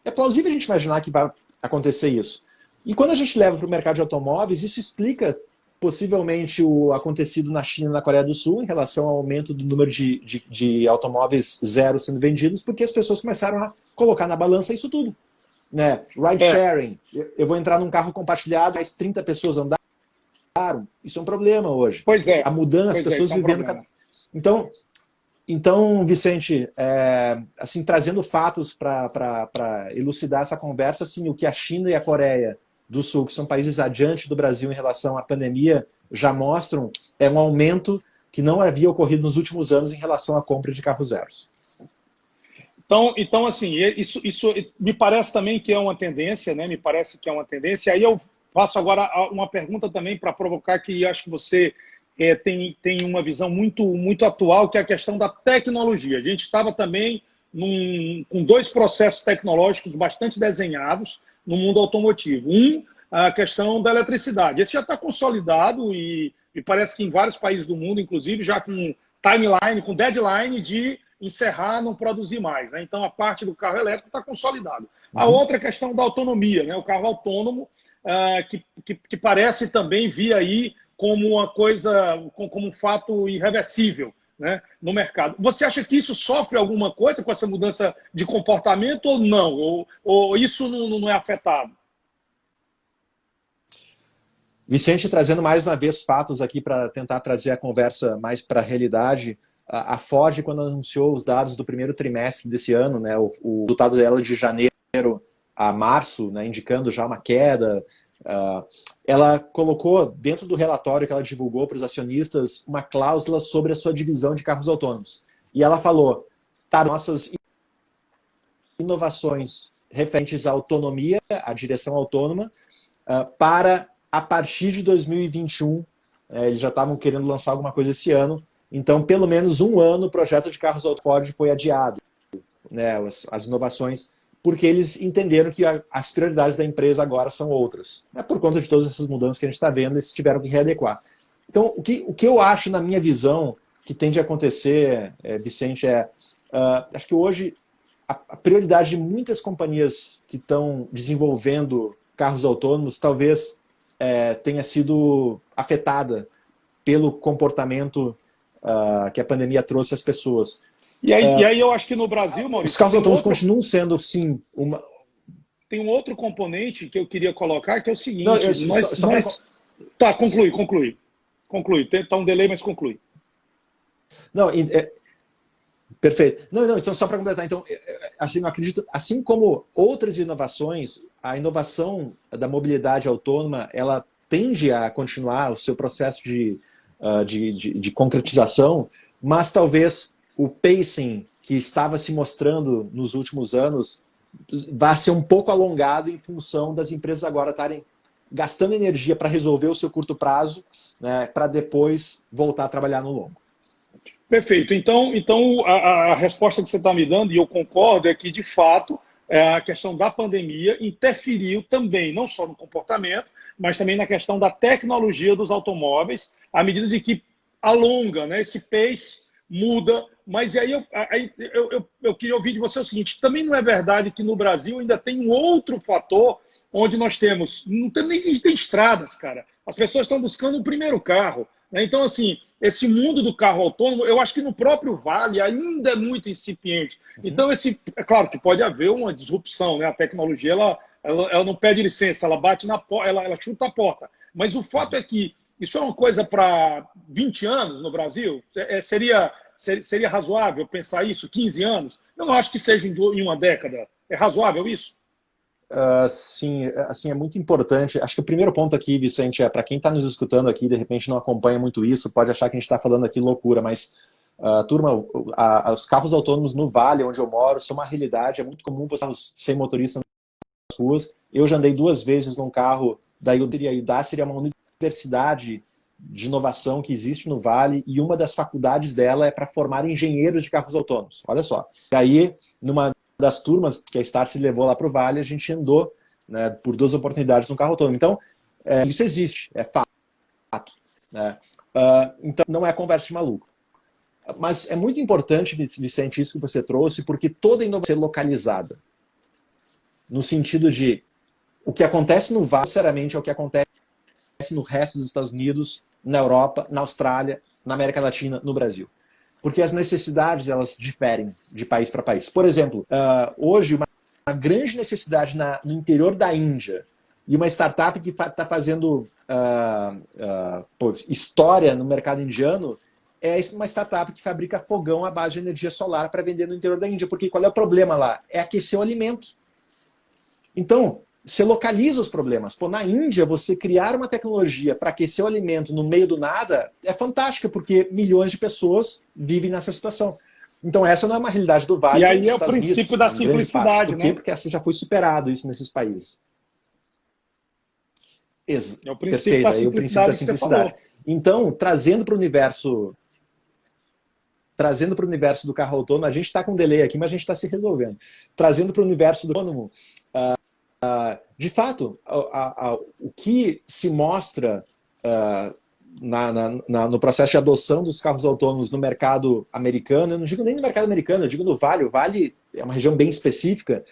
É plausível a gente imaginar que vai acontecer isso. E quando a gente leva para o mercado de automóveis, isso explica possivelmente o acontecido na China e na Coreia do Sul em relação ao aumento do número de automóveis zero sendo vendidos, porque as pessoas começaram a colocar na balança isso tudo. Né? Ride sharing, eu vou entrar num carro compartilhado, mais 30 pessoas andaram, isso é um problema hoje. Pois é. A mudança, as pessoas vivendo... Então, Vicente, assim, trazendo fatos para elucidar essa conversa, assim, o que a China e a Coreia do Sul, que são países adiante do Brasil em relação à pandemia, já mostram um aumento que não havia ocorrido nos últimos anos em relação à compra de carros zeros. Então assim, isso me parece também que é uma tendência, né? Me parece que é uma tendência. Aí eu faço agora uma pergunta também para provocar, que acho que você tem uma visão muito atual, que é a questão da tecnologia. A gente estava também com dois processos tecnológicos bastante desenhados no mundo automotivo. A questão da eletricidade. Esse já está consolidado e parece que em vários países do mundo, inclusive, já com timeline, com deadline de encerrar, não produzir mais. Né? Então, a parte do carro elétrico está consolidado. A outra questão da autonomia, né? O carro autônomo, que parece também vir aí como uma coisa, como um fato irreversível, né, no mercado. Você acha que isso sofre alguma coisa com essa mudança de comportamento ou não? Ou isso não é afetado? Vicente, trazendo mais uma vez fatos aqui para tentar trazer a conversa mais para a realidade. a Ford, quando anunciou os dados do primeiro trimestre desse ano, né, o resultado dela de janeiro a março, né, indicando já uma queda, ela colocou dentro do relatório que ela divulgou para os acionistas uma cláusula sobre a sua divisão de carros autônomos. E ela falou, tá, nossas inovações referentes à autonomia, à direção autônoma, para a partir de 2021, eles já estavam querendo lançar alguma coisa esse ano, então pelo menos um ano o projeto de carros Ford foi adiado, né, as inovações, porque eles entenderam que as prioridades da empresa agora são outras. Por conta de todas essas mudanças que a gente está vendo, eles tiveram que readequar. Então, o que eu acho, na minha visão, que tende a acontecer, Vicente, acho que hoje a prioridade de muitas companhias que estão desenvolvendo carros autônomos talvez tenha sido afetada pelo comportamento que a pandemia trouxe às pessoas. E aí eu acho que no Brasil, Maurício... Os carros autônomos continuam sendo, sim, uma... Tem um outro componente que eu queria colocar, que é o seguinte... Não, Tá, conclui. Tá um delay, mas conclui. Não, perfeito. Não, então só para completar, então, assim, eu acredito, assim como outras inovações, a inovação da mobilidade autônoma, ela tende a continuar o seu processo de concretização, mas talvez o pacing que estava se mostrando nos últimos anos vai ser um pouco alongado em função das empresas agora estarem gastando energia para resolver o seu curto prazo, né, para depois voltar a trabalhar no longo. Perfeito. Então a resposta que você está me dando, e eu concordo, é que, de fato, a questão da pandemia interferiu também, não só no comportamento, mas também na questão da tecnologia dos automóveis, à medida de que alonga, né, esse pace muda. Mas aí eu queria ouvir de você o seguinte, também não é verdade que no Brasil ainda tem um outro fator onde nós temos, não tem nem estradas, cara. As pessoas estão buscando o primeiro carro, né? Então, assim, esse mundo do carro autônomo, eu acho que no próprio Vale ainda é muito incipiente. Então, é claro que pode haver uma disrupção, né? A tecnologia, ela não pede licença, ela bate na porta, ela chuta a porta. Mas o fato é que isso é uma coisa para 20 anos no Brasil? Seria razoável pensar isso? 15 anos? Eu não acho que seja em uma década. É razoável isso? Sim, assim, é muito importante. Acho que o primeiro ponto aqui, Vicente, para quem está nos escutando aqui, de repente não acompanha muito isso, pode achar que a gente está falando aqui loucura, mas, turma, os carros autônomos no Vale, onde eu moro, são uma realidade. É muito comum você sem motorista nas ruas. Eu já andei 2 vezes num carro da Udacity. A Udacity é uma universidade de inovação que existe no Vale, e uma das faculdades dela é para formar engenheiros de carros autônomos. Olha só. E aí, numa das turmas que a Start se levou lá para o Vale, a gente andou, né, por 2 oportunidades no carro autônomo. Então, isso existe, é fato. Né? Então, não é conversa de maluco. Mas é muito importante, Vicente, isso que você trouxe, porque toda inovação é localizada. No sentido de o que acontece no Vale, sinceramente, é o que acontece no resto dos Estados Unidos, na Europa, na Austrália, na América Latina, no Brasil. Porque as necessidades, elas diferem de país para país. Por exemplo, hoje uma grande necessidade no interior da Índia, e uma startup que está fazendo história no mercado indiano, é uma startup que fabrica fogão à base de energia solar para vender no interior da Índia. Porque qual é o problema lá? É aquecer o alimento. Então, você localiza os problemas. Na Índia, você criar uma tecnologia para aquecer o alimento no meio do nada é fantástica, porque milhões de pessoas vivem nessa situação. Então, essa não é uma realidade do Vale. E aí é o princípio da simplicidade, né? Por quê? Porque essa já foi superado, isso nesses países. É o princípio da simplicidade. Então, trazendo para o universo do carro autônomo, a gente está com um delay aqui, mas a gente está se resolvendo. Trazendo para o universo do autônomo, de fato, o que se mostra no processo de adoção dos carros autônomos no mercado americano, eu não digo nem no mercado americano, eu digo no Vale. O Vale é uma região bem específica,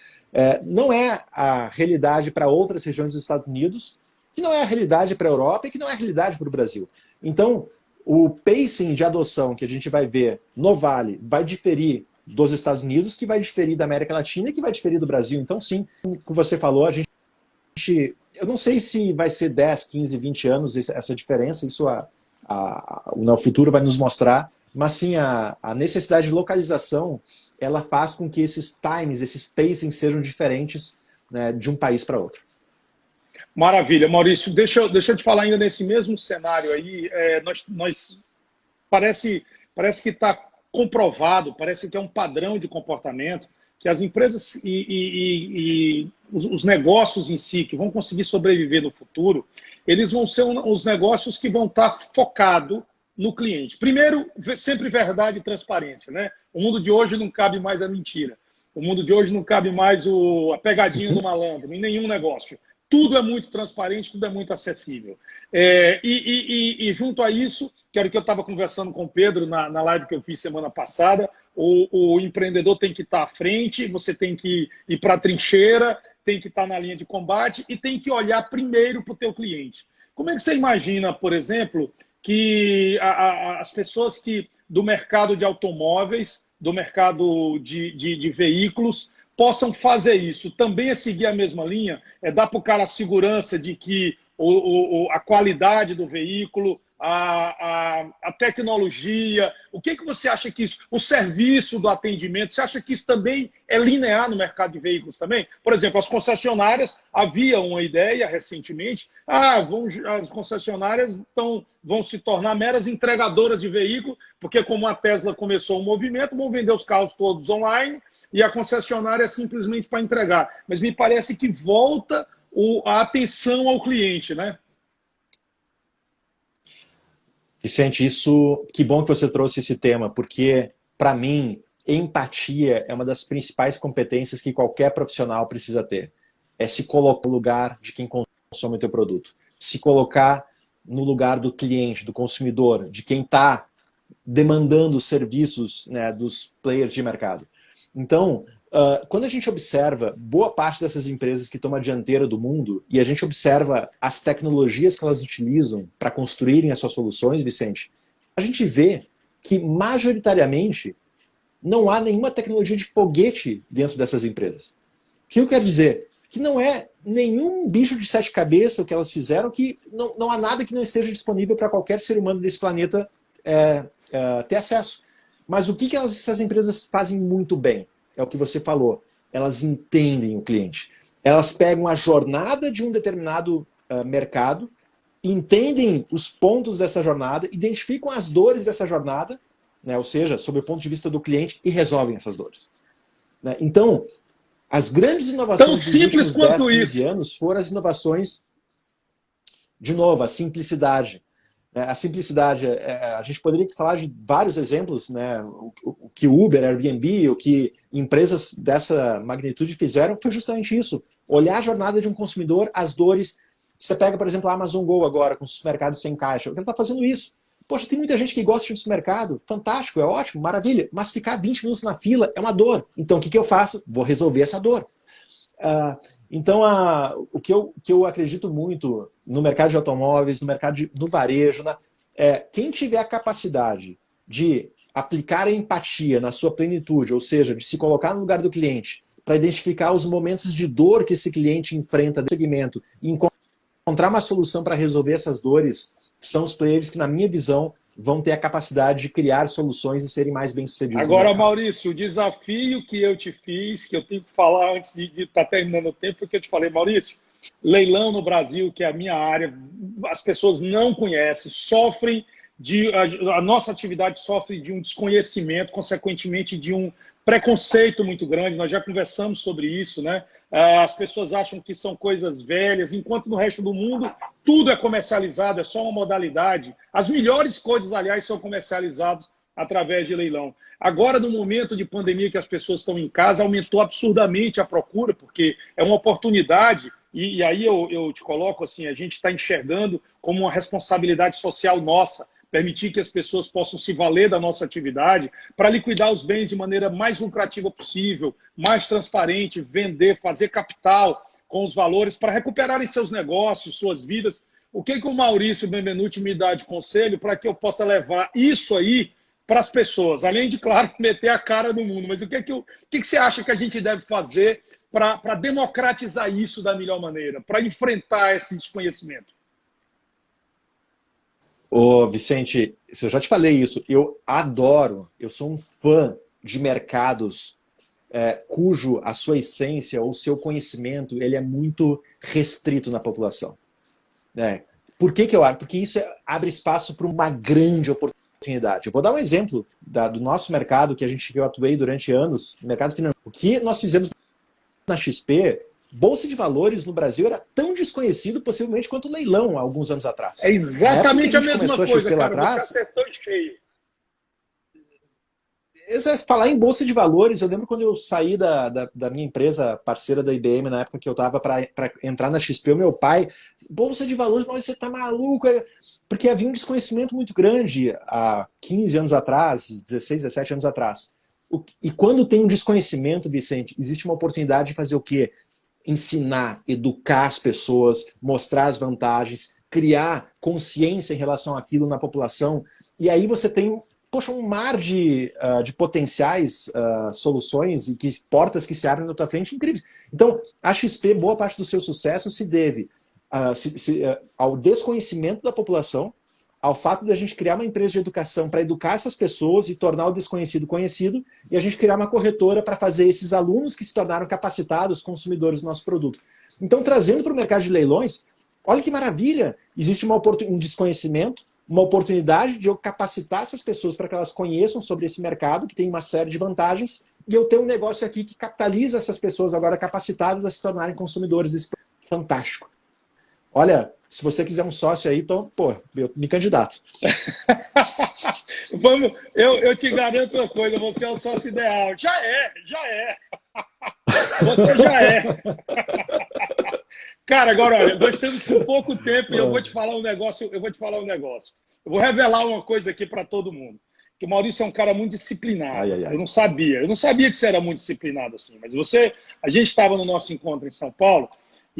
não é a realidade para outras regiões dos Estados Unidos, que não é a realidade para a Europa e que não é a realidade para o Brasil. Então, o pacing de adoção que a gente vai ver no Vale vai diferir dos Estados Unidos, que vai diferir da América Latina e que vai diferir do Brasil. Então, sim, como você falou, eu não sei se vai ser 10, 15, 20 anos essa diferença, isso no futuro vai nos mostrar, mas sim a necessidade de localização, ela faz com que esses times, esses pacings sejam diferentes, né, de um país para outro. Maravilha, Maurício. Deixa eu te falar ainda nesse mesmo cenário aí. Parece que está comprovado, parece que é um padrão de comportamento que as empresas e os negócios em si que vão conseguir sobreviver no futuro, eles vão ser os negócios que vão estar focados no cliente. Primeiro, sempre verdade e transparência, né? O mundo de hoje não cabe mais a mentira. O mundo de hoje não cabe mais a pegadinha do malandro em nenhum negócio. Tudo é muito transparente, tudo é muito acessível. E junto a isso, que era o que eu estava conversando com o Pedro na live que eu fiz semana passada, o empreendedor tem que estar à frente, você tem que ir para a trincheira, tem que estar na linha de combate e tem que olhar primeiro para o teu cliente. Como é que você imagina, por exemplo, que as pessoas do mercado de automóveis, do mercado de veículos, possam fazer isso? Também é seguir a mesma linha? É dar para o cara a segurança de que a qualidade do veículo, a tecnologia, o que você acha que isso, o serviço do atendimento, você acha que isso também é linear no mercado de veículos também? Por exemplo, as concessionárias, havia uma ideia recentemente, as concessionárias vão se tornar meras entregadoras de veículo, porque como a Tesla começou o movimento, vão vender os carros todos online e a concessionária é simplesmente para entregar. Mas me parece que volta a atenção ao cliente, né? Vicente, que bom que você trouxe esse tema, porque, para mim, empatia é uma das principais competências que qualquer profissional precisa ter. É se colocar no lugar de quem consome o teu produto. Se colocar no lugar do cliente, do consumidor, de quem está demandando os serviços, né, dos players de mercado. Então, quando a gente observa boa parte dessas empresas que estão à dianteira do mundo e a gente observa as tecnologias que elas utilizam para construírem as suas soluções, Vicente, a gente vê que majoritariamente não há nenhuma tecnologia de foguete dentro dessas empresas. O que eu quero dizer? Que não é nenhum bicho de sete cabeças o que elas fizeram, que não há nada que não esteja disponível para qualquer ser humano desse planeta ter acesso. Mas o que essas empresas fazem muito bem? É o que você falou. Elas entendem o cliente. Elas pegam a jornada de um determinado mercado, entendem os pontos dessa jornada, identificam as dores dessa jornada, né, ou seja, sob o ponto de vista do cliente, e resolvem essas dores. Né? Então, as grandes inovações dos últimos 10, 15 anos foram as inovações, de novo, a simplicidade. A simplicidade, a gente poderia falar de vários exemplos, né? O que Uber, Airbnb, o que empresas dessa magnitude fizeram foi justamente isso. Olhar a jornada de um consumidor, as dores. Você pega, por exemplo, a Amazon Go agora, com supermercados sem caixa. Ele está fazendo isso. Poxa, tem muita gente que gosta de supermercado. Fantástico, é ótimo, maravilha. Mas ficar 20 minutos na fila é uma dor. Então, o que eu faço? Vou resolver essa dor. Então, o que eu acredito muito no mercado de automóveis, no mercado no varejo, quem tiver a capacidade de aplicar a empatia na sua plenitude, ou seja, de se colocar no lugar do cliente, para identificar os momentos de dor que esse cliente enfrenta no segmento e encontrar uma solução para resolver essas dores, são os players que, na minha visão, vão ter a capacidade de criar soluções e serem mais bem-sucedidos. Agora, Maurício, o desafio que eu te fiz, que eu tenho que falar antes de estar terminando o tempo, foi que eu te falei, Maurício, leilão no Brasil, que é a minha área, as pessoas não conhecem, sofrem a nossa atividade sofre de um desconhecimento, consequentemente de um preconceito muito grande. Nós já conversamos sobre isso, né? As pessoas acham que são coisas velhas, enquanto no resto do mundo tudo é comercializado, é só uma modalidade. As melhores coisas, aliás, são comercializadas através de leilão. Agora, no momento de pandemia que as pessoas estão em casa, aumentou absurdamente a procura, porque é uma oportunidade, e aí eu te coloco assim, a gente está enxergando como uma responsabilidade social nossa, permitir que as pessoas possam se valer da nossa atividade para liquidar os bens de maneira mais lucrativa possível, mais transparente, vender, fazer capital com os valores para recuperarem seus negócios, suas vidas. O que o Maurício Benvenuti me dá de conselho para que eu possa levar isso aí para as pessoas? Além de, claro, meter a cara no mundo, mas o que você acha que a gente deve fazer para democratizar isso da melhor maneira, para enfrentar esse desconhecimento? Ô, Vicente, eu já te falei isso, eu adoro, eu sou um fã de mercados cujo a sua essência ou seu conhecimento ele é muito restrito na população. Né? Por que eu acho? Porque isso abre espaço para uma grande oportunidade. Eu vou dar um exemplo do nosso mercado que eu atuei durante anos, mercado financeiro. O que nós fizemos na XP, Bolsa de Valores no Brasil era tão desconhecido possivelmente quanto o leilão há alguns anos atrás. É exatamente a mesma começou coisa, a XP lá cara. atrás, Você acertou em cheio. falar em Bolsa de Valores, eu lembro quando eu saí da minha empresa parceira da IBM, na época que eu estava para entrar na XP, o meu pai, Bolsa de Valores, mas você tá maluco? Porque havia um desconhecimento muito grande há 15 anos atrás, 16, 17 anos atrás. E quando tem um desconhecimento, Vicente, existe uma oportunidade de fazer o quê? Ensinar, educar as pessoas, mostrar as vantagens, criar consciência em relação àquilo na população. E aí você tem um mar de potenciais soluções e portas que se abrem na tua frente incríveis. Então, a XP, boa parte do seu sucesso se deve ao desconhecimento da população, ao fato de a gente criar uma empresa de educação para educar essas pessoas e tornar o desconhecido conhecido, e a gente criar uma corretora para fazer esses alunos que se tornaram capacitados consumidores do nosso produto. Então, trazendo para o mercado de leilões, olha que maravilha! Existe um desconhecimento, uma oportunidade de eu capacitar essas pessoas para que elas conheçam sobre esse mercado, que tem uma série de vantagens, e eu tenho um negócio aqui que capitaliza essas pessoas agora capacitadas a se tornarem consumidores desse produto. Fantástico. Olha, se você quiser um sócio aí, então, eu me candidato. Eu te garanto uma coisa, você é o sócio ideal. Já é. Você já é. Cara, agora, olha, nós estamos com pouco tempo e eu vou te falar um negócio. Eu vou revelar uma coisa aqui para todo mundo. Que o Maurício é um cara muito disciplinado. Ai. Eu não sabia que você era muito disciplinado assim. Mas a gente estava no nosso encontro em São Paulo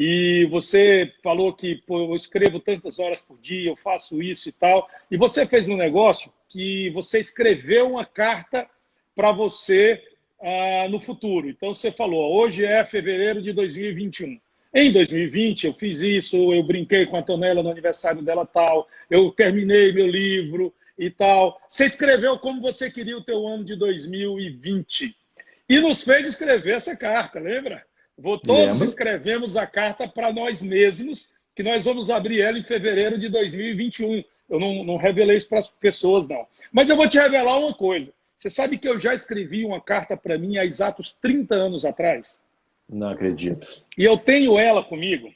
e você falou que eu escrevo tantas horas por dia, eu faço isso e tal. E você fez um negócio que você escreveu uma carta para você no futuro. Então você falou, hoje é fevereiro de 2021. Em 2020 eu fiz isso, eu brinquei com a Antonella no aniversário dela tal, eu terminei meu livro e tal. Você escreveu como você queria o teu ano de 2020 e nos fez escrever essa carta, lembra? Todos escrevemos a carta para nós mesmos, que nós vamos abrir ela em fevereiro de 2021. Eu não revelei isso para as pessoas, não. Mas eu vou te revelar uma coisa. Você sabe que eu já escrevi uma carta para mim há exatos 30 anos atrás? Não acredito. E eu tenho ela comigo,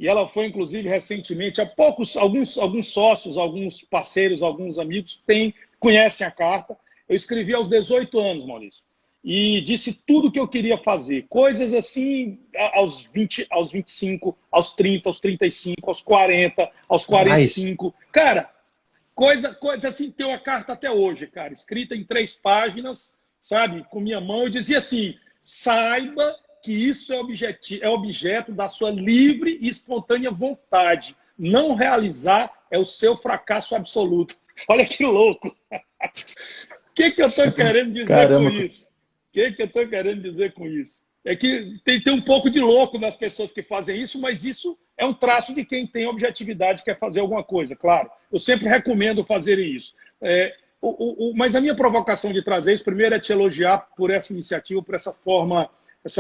e ela foi, inclusive, recentemente, alguns sócios, alguns parceiros, alguns amigos conhecem a carta. Eu escrevi aos 18 anos, Maurício, e disse tudo o que eu queria fazer. Coisas assim, aos 20, aos 25, aos 30, aos 35, aos 40, aos 45. Nice. Cara, coisa assim, tem uma carta até hoje, cara, escrita em 3 páginas, sabe, com minha mão. Eu dizia assim, saiba que isso é objeto da sua livre e espontânea vontade. Não realizar é o seu fracasso absoluto. Olha que louco! O que eu estou querendo dizer com isso? O que eu estou querendo dizer com isso? É que tem um pouco de louco nas pessoas que fazem isso, mas isso é um traço de quem tem objetividade e quer fazer alguma coisa, claro. Eu sempre recomendo fazer isso. Mas a minha provocação de trazer isso, primeiro, é te elogiar por essa iniciativa, por essa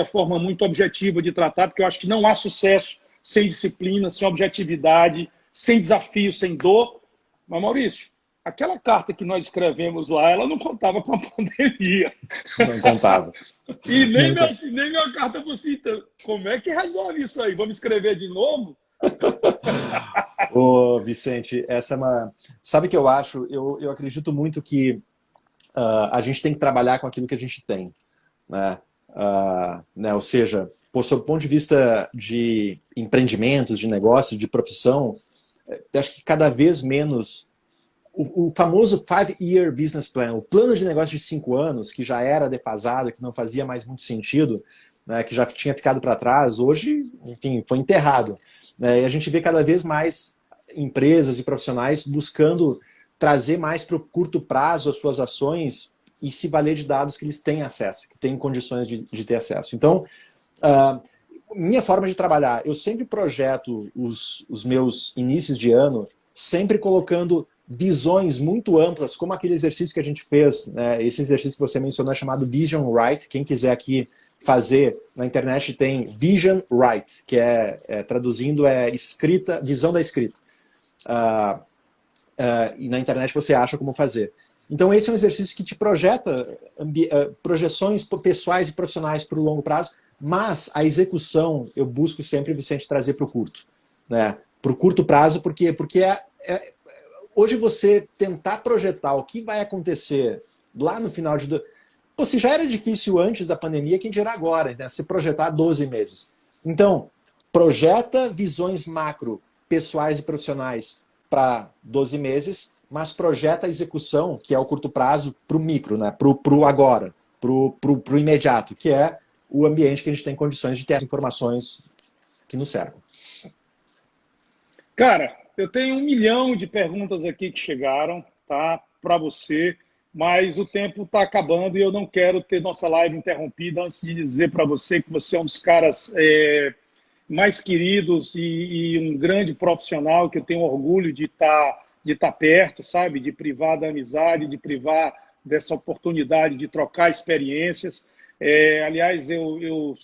forma muito objetiva de tratar, porque eu acho que não há sucesso sem disciplina, sem objetividade, sem desafio, sem dor. Mas, Maurício, aquela carta que nós escrevemos lá, ela não contava com a pandemia. Não contava. E nem minha carta para você. Então, como é que resolve isso aí? Vamos escrever de novo? Ô, Vicente, essa é uma... Sabe o que eu acho? Eu acredito muito que a gente tem que trabalhar com aquilo que a gente tem, né? Ou seja, sob o ponto de vista de empreendimentos, de negócios, de profissão, acho que cada vez menos o famoso 5-year business plan, o plano de negócio de 5 anos, que já era defasado, que não fazia mais muito sentido, né, que já tinha ficado para trás, hoje, enfim, foi enterrado. E a gente vê cada vez mais empresas e profissionais buscando trazer mais para o curto prazo as suas ações e se valer de dados que eles têm acesso, que têm condições de ter acesso. Então, minha forma de trabalhar, eu sempre projeto os meus inícios de ano, sempre colocando visões muito amplas, como aquele exercício que a gente fez, né? Esse exercício que você mencionou é chamado Vision Write. Quem quiser aqui fazer, na internet tem Vision Write, que traduzindo escrita, visão da escrita. E na internet você acha como fazer. Então esse é um exercício que te projeta projeções pessoais e profissionais para o longo prazo, mas a execução eu busco sempre, Vicente, trazer para o curto. Né? Para o curto prazo, porque hoje você tentar projetar o que vai acontecer lá no final de... Pô, se já era difícil antes da pandemia, quem dirá agora, né? Se projetar 12 meses. Então, projeta visões macro, pessoais e profissionais para 12 meses, mas projeta a execução, que é o curto prazo, para o micro, né? Para o agora, para o imediato, que é o ambiente que a gente tem condições de ter as informações que nos cercam. Cara, eu tenho 1 milhão de perguntas aqui que chegaram, tá, para você, mas o tempo está acabando e eu não quero ter nossa live interrompida antes de dizer para você que você é um dos caras mais queridos e um grande profissional que eu tenho orgulho de estar perto, sabe, de privar da amizade, de privar dessa oportunidade de trocar experiências. Aliás, eu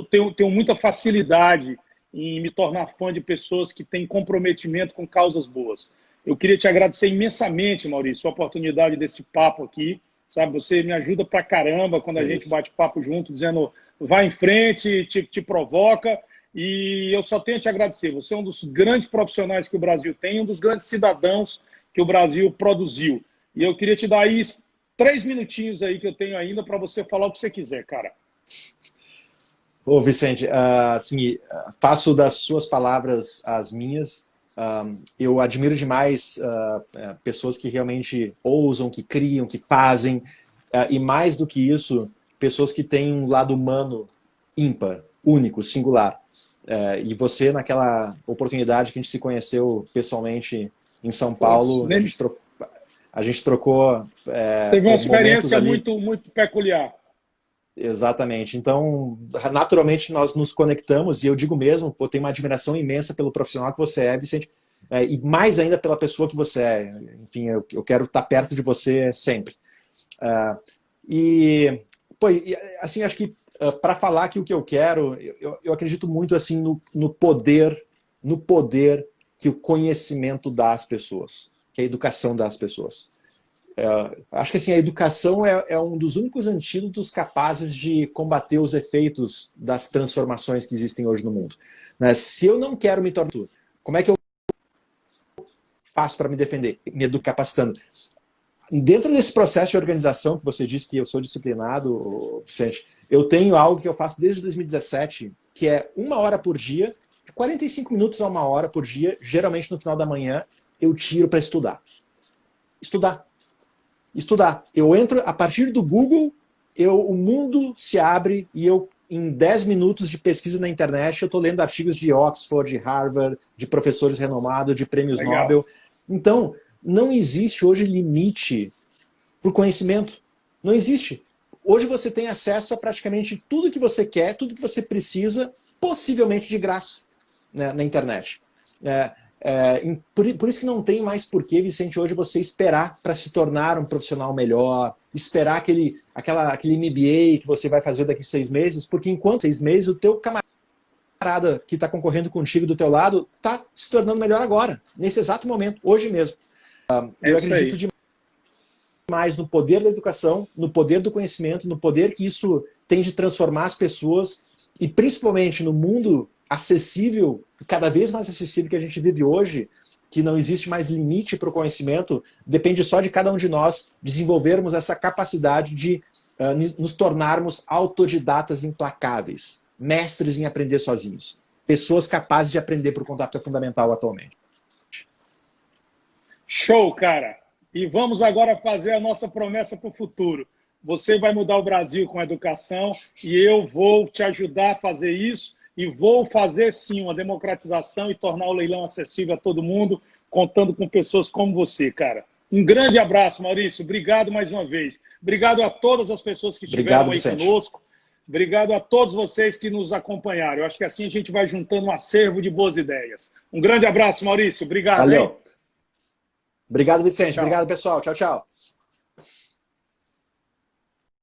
tenho muita facilidade em me tornar fã de pessoas que têm comprometimento com causas boas. Eu queria te agradecer imensamente, Maurício, a oportunidade desse papo aqui. Sabe, você me ajuda pra caramba quando a gente bate papo junto, dizendo vai em frente, te provoca. E eu só tenho a te agradecer. Você é um dos grandes profissionais que o Brasil tem, um dos grandes cidadãos que o Brasil produziu. E eu queria te dar aí 3 minutinhos aí que eu tenho ainda para você falar o que você quiser, cara. Ô, Vicente, assim, faço das suas palavras as minhas. Eu admiro demais pessoas que realmente ousam, que criam, que fazem. E mais do que isso, pessoas que têm um lado humano ímpar, único, singular. E você, naquela oportunidade que a gente se conheceu pessoalmente em São Paulo, a gente trocou teve uma experiência ali. muito peculiar. Exatamente. Então, naturalmente, nós nos conectamos, e eu digo mesmo, eu tenho uma admiração imensa pelo profissional que você é, Vicente, e mais ainda pela pessoa que você é. Enfim, eu quero estar perto de você sempre. Assim, acho que para falar aqui o que eu quero, eu acredito muito assim no poder que o conhecimento dá às pessoas, que a educação dá às pessoas. Acho que assim, a educação é um dos únicos antídotos capazes de combater os efeitos das transformações que existem hoje no mundo. Né? Se eu não quero me tornar, como é que eu faço para me defender? Me educar capacitando. Dentro desse processo de organização que você disse que eu sou disciplinado, Vicente, eu tenho algo que eu faço desde 2017, que é 1 hora por dia, de 45 minutos a 1 hora por dia, geralmente no final da manhã, eu tiro para estudar. Estudar. Eu entro, a partir do Google, o mundo se abre e eu, em 10 minutos de pesquisa na internet, eu estou lendo artigos de Oxford, de Harvard, de professores renomados, de prêmios Nobel. Então, não existe hoje limite para o conhecimento. Não existe. Hoje você tem acesso a praticamente tudo que você quer, tudo que você precisa, possivelmente de graça, né, na internet. Por isso que não tem mais porquê, Vicente, hoje você esperar para se tornar um profissional melhor, esperar aquele MBA que você vai fazer daqui 6 meses, porque enquanto 6 meses o teu camarada que está concorrendo contigo do teu lado está se tornando melhor agora, nesse exato momento, hoje mesmo. Eu acredito demais no poder da educação, no poder do conhecimento, no poder que isso tem de transformar as pessoas e principalmente no mundo acessível, cada vez mais acessível que a gente vive hoje, que não existe mais limite para o conhecimento, depende só de cada um de nós desenvolvermos essa capacidade de nos tornarmos autodidatas implacáveis, mestres em aprender sozinhos, pessoas capazes de aprender por contato fundamental atualmente. Show, cara! E vamos agora fazer a nossa promessa para o futuro. Você vai mudar o Brasil com a educação e eu vou te ajudar a fazer isso. E vou fazer, sim, uma democratização e tornar o leilão acessível a todo mundo, contando com pessoas como você, cara. Um grande abraço, Maurício. Obrigado mais uma vez. Obrigado a todas as pessoas que estiveram aí conosco. Obrigado a todos vocês que nos acompanharam. Eu acho que assim a gente vai juntando um acervo de boas ideias. Um grande abraço, Maurício. Obrigado. Valeu. Hein? Obrigado, Vicente. Tchau. Obrigado, pessoal. Tchau, tchau.